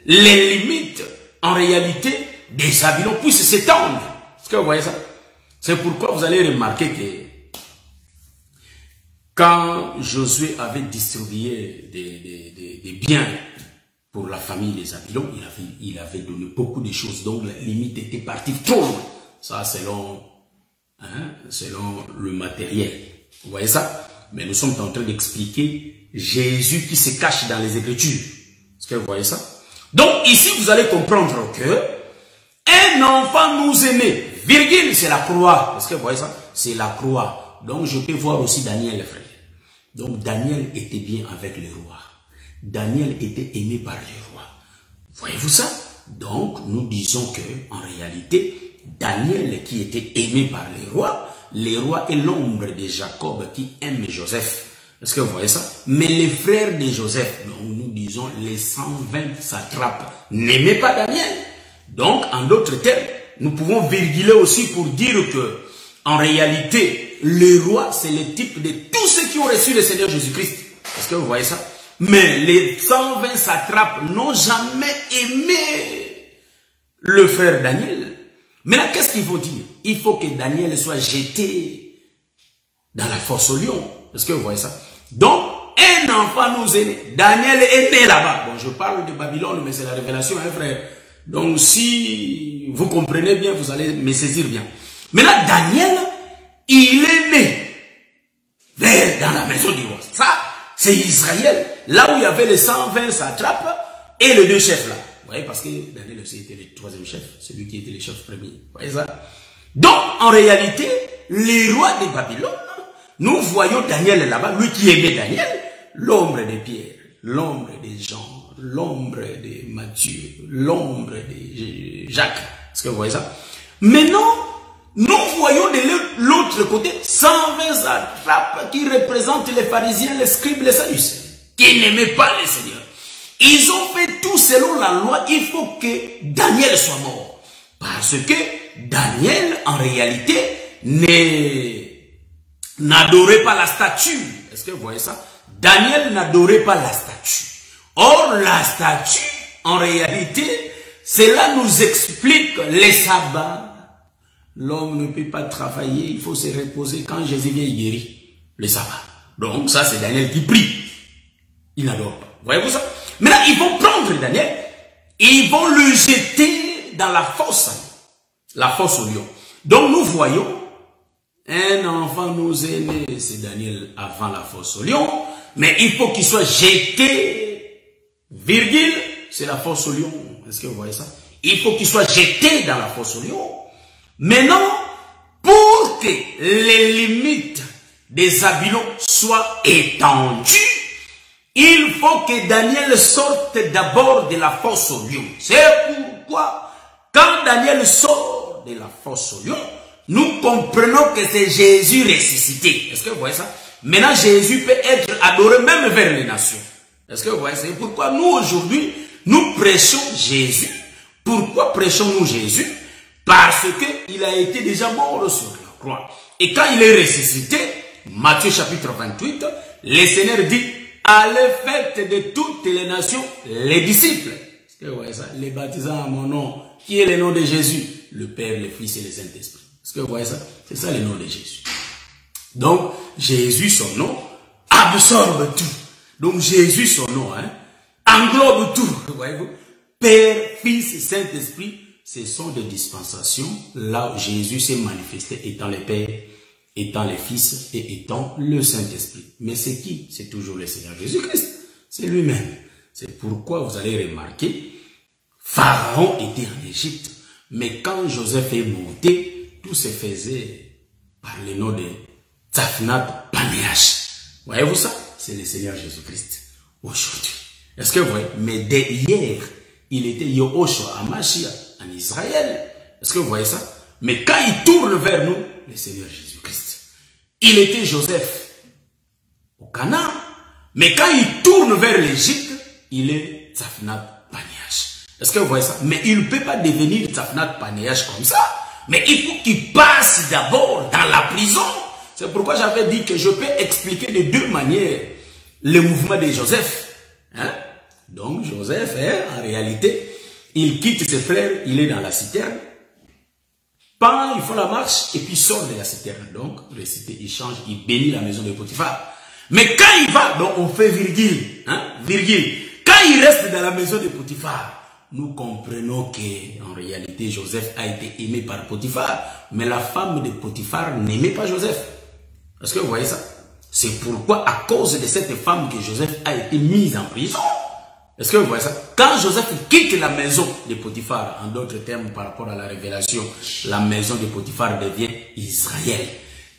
les limites, en réalité, des Babylone puissent s'étendre. Est-ce que vous voyez ça? C'est pourquoi vous allez remarquer que quand Josué avait distribué des biens pour la famille des Babylone, il avait donné beaucoup de choses, donc la limite était partie trop loin. Ça, selon le matériel. Vous voyez ça? Mais nous sommes en train d'expliquer Jésus qui se cache dans les Écritures. Est-ce que vous voyez ça? Donc, ici, vous allez comprendre que un enfant nous est né. Virgule, c'est la croix. Est-ce que vous voyez ça? C'est la croix. Donc, je peux voir aussi Daniel, frère. Donc, Daniel était bien avec les rois. Daniel était aimé par les rois. Voyez-vous ça? Donc, nous disons que, en réalité, Daniel qui était aimé par les rois est l'ombre de Jacob qui aime Joseph. Est-ce que vous voyez ça? Mais les frères de Joseph, donc nous disons les 120 satrapes, n'aimaient pas Daniel. Donc, en d'autres termes, nous pouvons virguler aussi pour dire que, en réalité, le roi, c'est le type de tous ceux qui ont reçu le Seigneur Jésus-Christ. Est-ce que vous voyez ça? Mais les 120 satrapes n'ont jamais aimé le frère Daniel. Maintenant, qu'est-ce qu'il faut dire? Il faut que Daniel soit jeté dans la fosse au lion. Est-ce que vous voyez ça? Donc, un enfant nous est né. Daniel est né là-bas. Bon, je parle de Babylone, mais c'est la révélation, hein, frère. Donc, si vous comprenez bien, vous allez me saisir bien. Maintenant, Daniel, il est né dans la maison du roi. Ça, c'est Israël. Là où il y avait les 120 satrapes et les deux chefs là. Vous voyez, parce que Daniel aussi était le troisième chef, celui qui était le chef premier. Vous voyez ça? Donc, en réalité, les rois de Babylone, nous voyons Daniel là-bas, lui qui aimait Daniel, l'ombre de Pierre, l'ombre de Jean, l'ombre de Matthieu, l'ombre de Jacques. Est-ce que vous voyez ça? Maintenant, nous voyons de l'autre côté 120 satrapes qui représentent les pharisiens, les scribes, les sadducéens, qui n'aimaient pas le Seigneur. Ils ont fait tout selon la loi. Il faut que Daniel soit mort. Parce que Daniel, en réalité, n'adorait pas la statue. Est-ce que vous voyez ça? Daniel n'adorait pas la statue. Or, la statue, en réalité, cela nous explique les sabbats. L'homme ne peut pas travailler, il faut se reposer. Quand Jésus vient, il guérit le sabbat. Donc, ça, c'est Daniel qui prie. Il n'adore pas. Voyez-vous ça? Maintenant, ils vont prendre Daniel et ils vont le jeter dans la fosse au lion. Donc, nous voyons un enfant nous est né, c'est Daniel avant la fosse au lion, mais il faut qu'il soit jeté, virgule, c'est la fosse au lion. Est-ce que vous voyez ça? Il faut qu'il soit jeté dans la fosse au lion. Maintenant, pour que les limites des Babylone soient étendues, il faut que Daniel sorte d'abord de la fosse au lion. C'est pourquoi, quand Daniel sort de la fosse au lion, nous comprenons que c'est Jésus ressuscité. Est-ce que vous voyez ça? Maintenant, Jésus peut être adoré même vers les nations. Est-ce que vous voyez? C'est pourquoi nous, aujourd'hui, nous prêchons Jésus. Pourquoi prêchons-nous Jésus? Parce qu'il a été déjà mort sur la croix. Et quand il est ressuscité, Matthieu chapitre 28, le Seigneur dit, allez faites de toutes les nations les disciples. Est-ce que vous voyez ça? Les baptisants à mon nom. Qui est le nom de Jésus? Le Père, le Fils et le Saint-Esprit. Est-ce que vous voyez ça? C'est ça le nom de Jésus. Donc, Jésus, son nom, absorbe tout. Donc, Jésus, son nom, englobe tout. Voyez-vous? Père, Fils et Saint-Esprit, ce sont des dispensations là où Jésus s'est manifesté étant le Père, étant le Fils et étant le Saint-Esprit. Mais c'est qui? C'est toujours le Seigneur Jésus-Christ. C'est lui-même. C'est pourquoi vous allez remarquer, Pharaon était en Égypte, mais quand Joseph est monté, tout se faisait par le nom de Tzaphnath Panéach. Voyez-vous ça? C'est le Seigneur Jésus-Christ aujourd'hui. Est-ce que vous voyez? Mais dès hier, il était Yehoshua Hamashiach en Israël. Est-ce que vous voyez ça? Mais quand il tourne vers nous, le Seigneur Jésus-Christ. Il était Joseph au Canaan. Mais quand il tourne vers l'Égypte, il est Tzaphnath Panéach. Est-ce que vous voyez ça? Mais il ne peut pas devenir Tzaphnath Panéach comme ça. Mais il faut qu'il passe d'abord dans la prison. C'est pourquoi j'avais dit que je peux expliquer de deux manières le mouvement de Joseph. Donc Joseph, en réalité, il quitte ses frères, il est dans la citerne. Pendant, il fait la marche et puis sort de la citerne. Donc, il change, il bénit la maison de Potiphar. Mais quand il va, donc on fait virgule. Virgule. Quand il reste dans la maison de Potiphar, nous comprenons qu'en réalité, Joseph a été aimé par Potiphar. Mais la femme de Potiphar n'aimait pas Joseph. Est-ce que vous voyez ça? C'est pourquoi, à cause de cette femme, que Joseph a été mis en prison. Est-ce que vous voyez ça? Quand Joseph quitte la maison de Potiphar, en d'autres termes par rapport à la révélation, la maison de Potiphar devient Israël.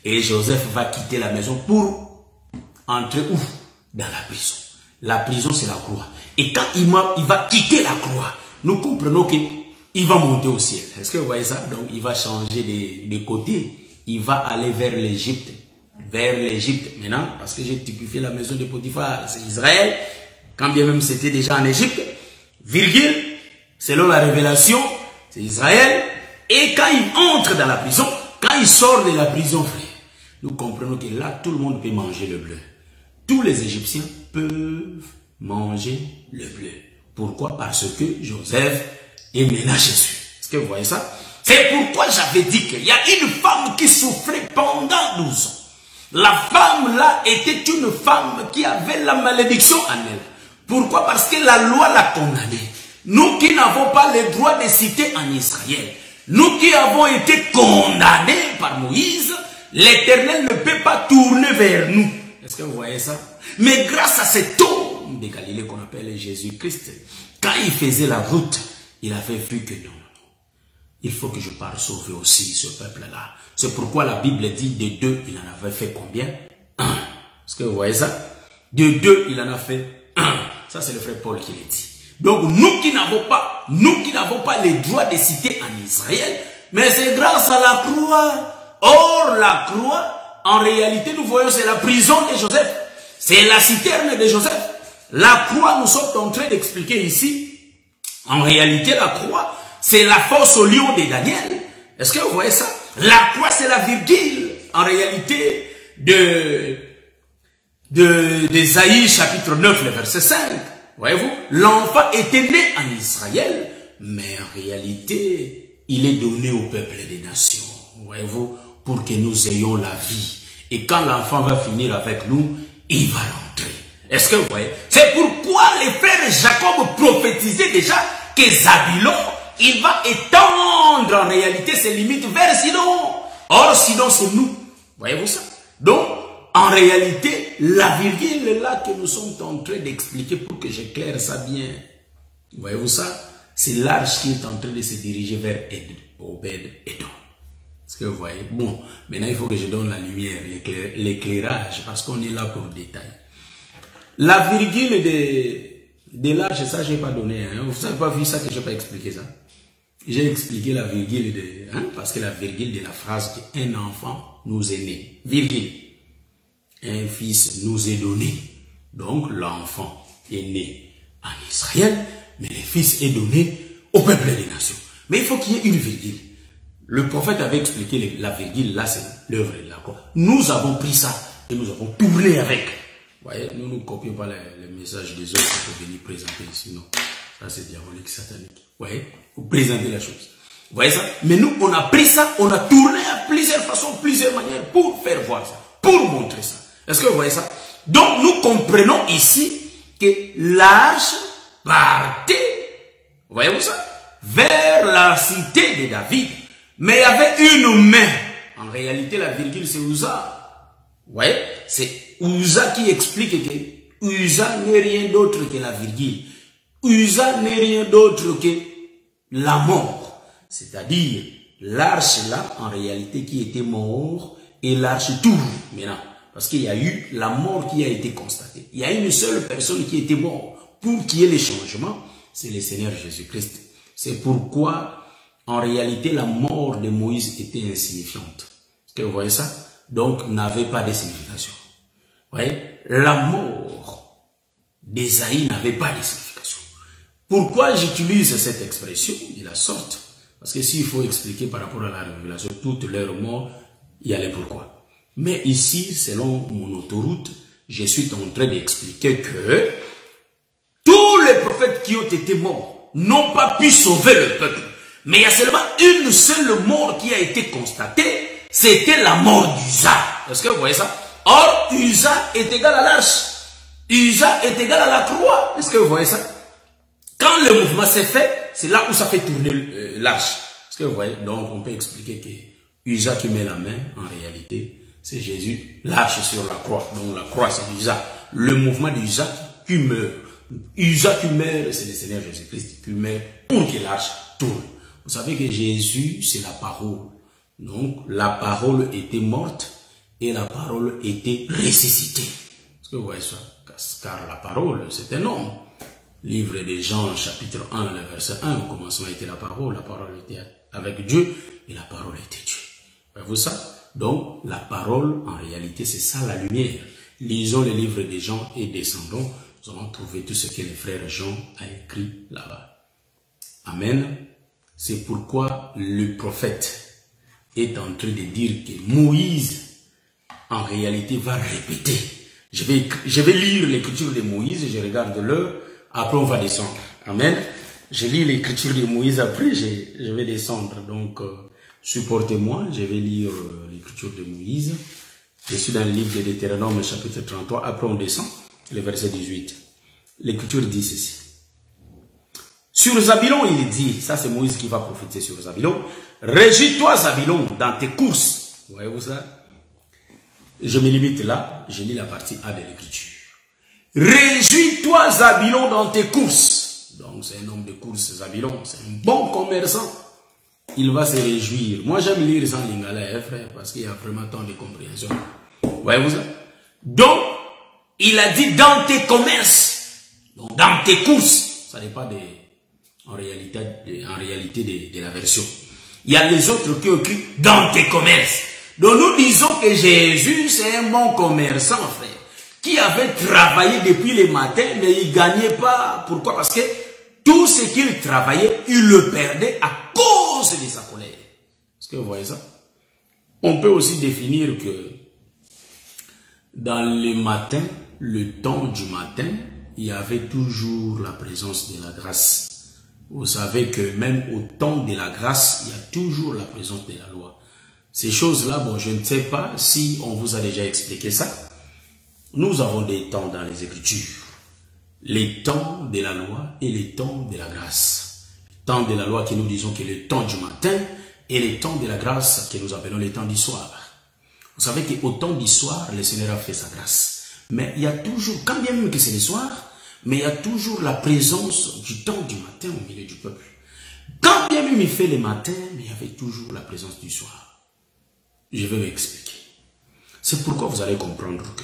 Et Joseph va quitter la maison pour entrer où? Dans la prison. La prison, c'est la croix. Et quand il va quitter la croix, nous comprenons qu'il va monter au ciel. Est-ce que vous voyez ça? Donc, il va changer de côté. Il va aller vers l'Égypte. Vers l'Égypte. Maintenant, parce que j'ai typifié la maison de Potiphar, c'est Israël. Quand bien même c'était déjà en Égypte, virgule, selon la révélation, c'est Israël. Et quand il entre dans la prison, quand il sort de la prison, frère, nous comprenons que là, tout le monde peut manger le bleu. Tous les Égyptiens peuvent manger le bleu. Pourquoi? Parce que Joseph est maintenant Jésus. Est-ce que vous voyez ça? C'est pourquoi j'avais dit qu'il y a une femme qui souffrait pendant 12 ans. La femme là était une femme qui avait la malédiction en elle. Pourquoi? Parce que la loi l'a condamnée. Nous qui n'avons pas le droit de citer en Israël, nous qui avons été condamnés par Moïse, l'Éternel ne peut pas tourner vers nous. Est-ce que vous voyez ça? Mais grâce à cet homme de Galilée qu'on appelle Jésus-Christ, quand il faisait la route, il avait vu que non, il faut que je parte sauver aussi ce peuple-là. C'est pourquoi la Bible dit de deux, il en avait fait combien? Un. Est-ce que vous voyez ça? De deux, il en a fait un. Ça, c'est le frère Paul qui le dit. Donc, nous qui n'avons pas les droits de citer en Israël, mais c'est grâce à la croix. Or, la croix, en réalité, nous voyons, c'est la prison de Joseph. C'est la citerne de Joseph. La croix, nous sommes en train d'expliquer ici. En réalité, la croix, c'est la force au lion de Daniel. Est-ce que vous voyez ça? La croix, c'est la virgule, en réalité, d'Ésaïe chapitre 9, le verset 5. Voyez-vous? L'enfant était né en Israël, mais en réalité, il est donné au peuple des nations. Voyez-vous? Pour que nous ayons la vie. Et quand l'enfant va finir avec nous, il va rentrer. Est-ce que vous voyez? C'est pourquoi les frères Jacob prophétisaient déjà que Zabulon, il va étendre en réalité ses limites vers Sidon. Or, Sidon, c'est nous. Voyez-vous ça? Donc, en réalité, la virgule est là que nous sommes en train d'expliquer pour que j'éclaire ça bien. Voyez-vous ça? C'est l'arche qui est en train de se diriger vers Obed-Edom. Est-ce que vous voyez? Bon, maintenant il faut que je donne la lumière, l'éclairage, parce qu'on est là pour le détail. La virgule de l'arche, ça je n'ai pas donné. Hein. Vous n'avez pas vu ça que je n'ai pas expliqué ça? J'ai expliqué la virgule de, parce que la virgule de la phrase que un enfant nous est né, virgule, un fils nous est donné. Donc l'enfant est né en Israël, mais le fils est donné au peuple des nations. Mais il faut qu'il y ait une virgule. Le prophète avait expliqué la virgule, là c'est l'œuvre de la croix. Nous avons pris ça et nous avons tourné avec. Vous voyez, nous ne copions pas les messages des autres pour venir présenter ici, non. Ça c'est diabolique, satanique. Vous voyez, vous présentez la chose. Vous voyez ça? Mais nous, on a pris ça, on a tourné à plusieurs façons, plusieurs manières pour faire voir ça, pour montrer ça. Est-ce que vous voyez ça? Donc nous comprenons ici que l'arche partait, voyez-vous ça, vers la cité de David. Mais il y avait une main. En réalité, la virgule, c'est Uza. Vous voyez? C'est Uza qui explique que Uza n'est rien d'autre que la virgule. Uza n'est rien d'autre que la mort. C'est-à-dire, l'arche là, en réalité, qui était mort, et l'arche tourne maintenant. Parce qu'il y a eu la mort qui a été constatée. Il y a une seule personne qui était morte. Pour qu'il y ait les changements, c'est le Seigneur Jésus-Christ. C'est pourquoi, en réalité, la mort de Moïse était insignifiante. Est-ce que vous voyez ça? Donc, n'avait pas de signification. Vous voyez? La mort d'Ésaïe n'avait pas de signification. Pourquoi j'utilise cette expression de la sorte? Parce que s'il faut expliquer par rapport à la révélation, toute leur mort, il y a les pourquoi. Mais ici, selon mon autoroute, je suis en train d'expliquer que tous les prophètes qui ont été morts n'ont pas pu sauver le peuple. Mais il y a seulement une seule mort qui a été constatée, c'était la mort d'Uza. Est-ce que vous voyez ça? Or, Uza est égal à l'arche. Uza est égal à la croix. Est-ce que vous voyez ça? Quand le mouvement s'est fait, c'est là où ça fait tourner l'arche. Est-ce que vous voyez? Donc, on peut expliquer que Uza qui met la main, en réalité, c'est Jésus, l'arche sur la croix. Donc, la croix, c'est Uza. Le mouvement d'Uza qui meurt. Uza qui meurt, c'est le Seigneur Jésus-Christ qui meurt pour que l'arche tourne. Vous savez que Jésus, c'est la parole. Donc, la parole était morte et la parole était ressuscitée. Est-ce que vous voyez ça? Car la parole, c'est un homme. Livre de Jean, chapitre 1, le verset 1, au commencement était la parole était avec Dieu et la parole était Dieu. Voyez-vous ça? Donc, la parole, en réalité, c'est ça la lumière. Lisons le livre de Jean et descendons. Nous allons trouver tout ce que le frère Jean a écrit là-bas. Amen. C'est pourquoi le prophète est en train de dire que Moïse, en réalité, va répéter. Je vais lire l'écriture de Moïse, je regarde l'heure, après on va descendre. Amen. Je lis l'écriture de Moïse, après je vais descendre. Donc, supportez-moi, je vais lire l'écriture de Moïse. Je suis dans le livre de Deutéronome, chapitre 33, après on descend, le verset 18. L'écriture dit ceci. Sur Zabulon, il dit, ça c'est Moïse qui va prophétiser sur Zabulon. Réjouis-toi, Zabulon, dans tes courses. Voyez-vous ça? Je me limite là, je lis la partie A de l'écriture. Réjouis-toi, Zabulon, dans tes courses. Donc c'est un homme de courses, Zabulon, c'est un bon commerçant. Il va se réjouir. Moi j'aime lire sans lingala, frère, parce qu'il y a vraiment tant de compréhension. Voyez-vous ça? Donc, il a dit dans tes commerces, donc dans tes courses. Ça n'est pas en réalité de la version. Il y a les autres qui ont écrit dans tes commerces. Donc nous disons que Jésus c'est un bon commerçant, frère, qui avait travaillé depuis le matin, mais il ne gagnait pas. Pourquoi? Parce que tout ce qu'il travaillait, il le perdait à cause de sa colère. Est-ce que vous voyez ça? On peut aussi définir que dans le matin, le temps du matin, il y avait toujours la présence de la grâce. Vous savez que même au temps de la grâce, il y a toujours la présence de la loi. Ces choses-là, bon, je ne sais pas si on vous a déjà expliqué ça. Nous avons des temps dans les Écritures. Les temps de la loi et les temps de la grâce. Le temps de la loi que nous disons que est le temps du matin et les temps de la grâce que nous appelons les temps du soir. Vous savez qu'au temps du soir, le Seigneur a fait sa grâce. Mais il y a toujours, quand bien même que c'est le soir, mais il y a toujours la présence du temps du matin au milieu du peuple. Quand bien même il fait le matin, mais il y avait toujours la présence du soir. Je vais m'expliquer. C'est pourquoi vous allez comprendre que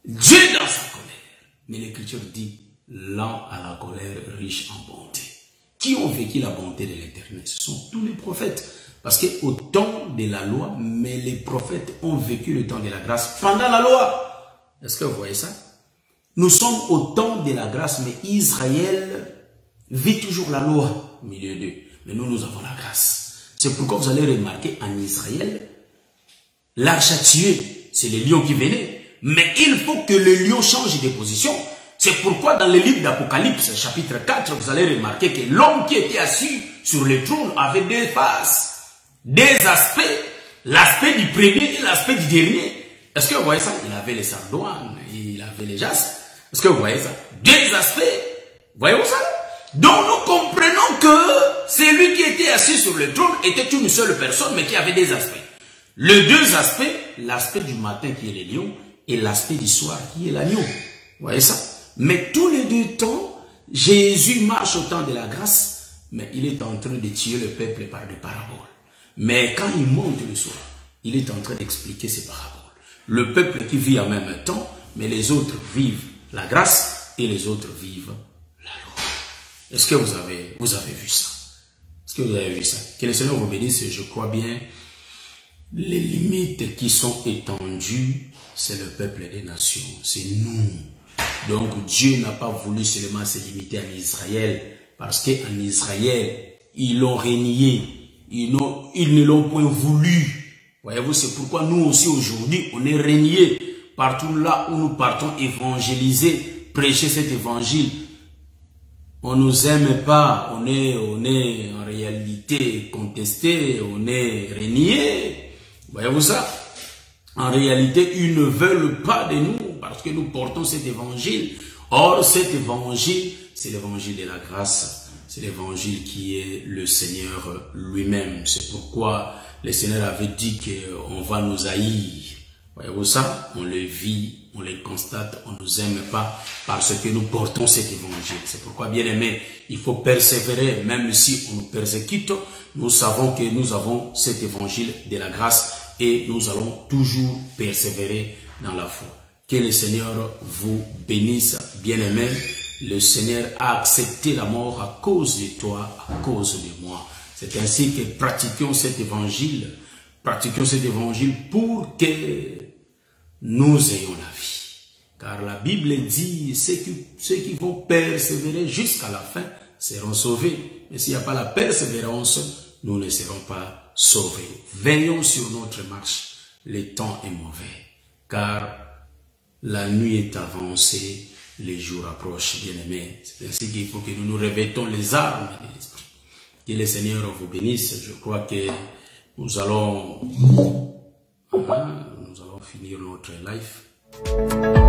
Dieu dans sa colère, mais l'Écriture dit lent à la colère, riche en bonté. Qui ont vécu la bonté de l'Éternel? Ce sont tous les prophètes. Parce qu'au temps de la loi, mais les prophètes ont vécu le temps de la grâce pendant la loi. Est-ce que vous voyez ça? Nous sommes au temps de la grâce, mais Israël vit toujours la loi au milieu d'eux. Mais nous, nous avons la grâce. C'est pourquoi vous allez remarquer en Israël, l'arche a tué, c'est les lions qui venaient. Mais il faut que le lion change de position. C'est pourquoi dans le livre d'Apocalypse, chapitre 4, vous allez remarquer que l'homme qui était assis sur le trône avait deux faces, deux aspects, l'aspect du premier et l'aspect du dernier. Est-ce que vous voyez ça? Il avait les sardoines, il avait les jastres. Est-ce que vous voyez ça? Deux aspects. Voyez-vous ça? Donc nous comprenons que celui qui était assis sur le trône était une seule personne, mais qui avait des aspects. Les deux aspects, l'aspect du matin qui est le lion, et l'aspect du soir qui est l'agneau. Vous voyez ça? Mais tous les deux temps, Jésus marche au temps de la grâce, mais il est en train de tuer le peuple par des paraboles. Mais quand il monte le soir, il est en train d'expliquer ces paraboles. Le peuple qui vit en même temps, mais les autres vivent la grâce et les autres vivent la loi. Est-ce que vous avez vu ça? Est-ce que vous avez vu ça? Que le Seigneur vous bénisse, je crois bien. Les limites qui sont étendues, c'est le peuple des nations, c'est nous. Donc Dieu n'a pas voulu seulement se limiter en Israël, parce qu'en Israël, ils l'ont renié, ils ne l'ont point voulu. Voyez-vous, c'est pourquoi nous aussi aujourd'hui, on est renié partout là où nous partons évangéliser, prêcher cet évangile. On ne nous aime pas, on est en réalité contesté, on est renié. Voyez-vous ça? En réalité, ils ne veulent pas de nous parce que nous portons cet évangile. Or, cet évangile, c'est l'évangile de la grâce. C'est l'évangile qui est le Seigneur lui-même. C'est pourquoi le Seigneur avait dit qu'on va nous haïr. Voyez-vous ça? On le vit, on le constate, on ne nous aime pas parce que nous portons cet évangile. C'est pourquoi, bien aimé, il faut persévérer, même si on nous persécute. Nous savons que nous avons cet évangile de la grâce et nous allons toujours persévérer dans la foi. Que le Seigneur vous bénisse, bien aimé. Le Seigneur a accepté la mort à cause de toi, à cause de moi. C'est ainsi que pratiquons cet évangile. Pratiquons cet évangile pour que nous ayons la vie. Car la Bible dit, ceux qui vont persévérer jusqu'à la fin seront sauvés. Mais s'il n'y a pas la persévérance, nous ne serons pas sauvés. Veillons sur notre marche. Le temps est mauvais. Car la nuit est avancée, les jours approchent, bien-aimés. C'est ainsi qu'il faut que nous nous revêtons les armes de l'esprit. Que le Seigneur vous bénisse. Je crois que nous allons finir notre live.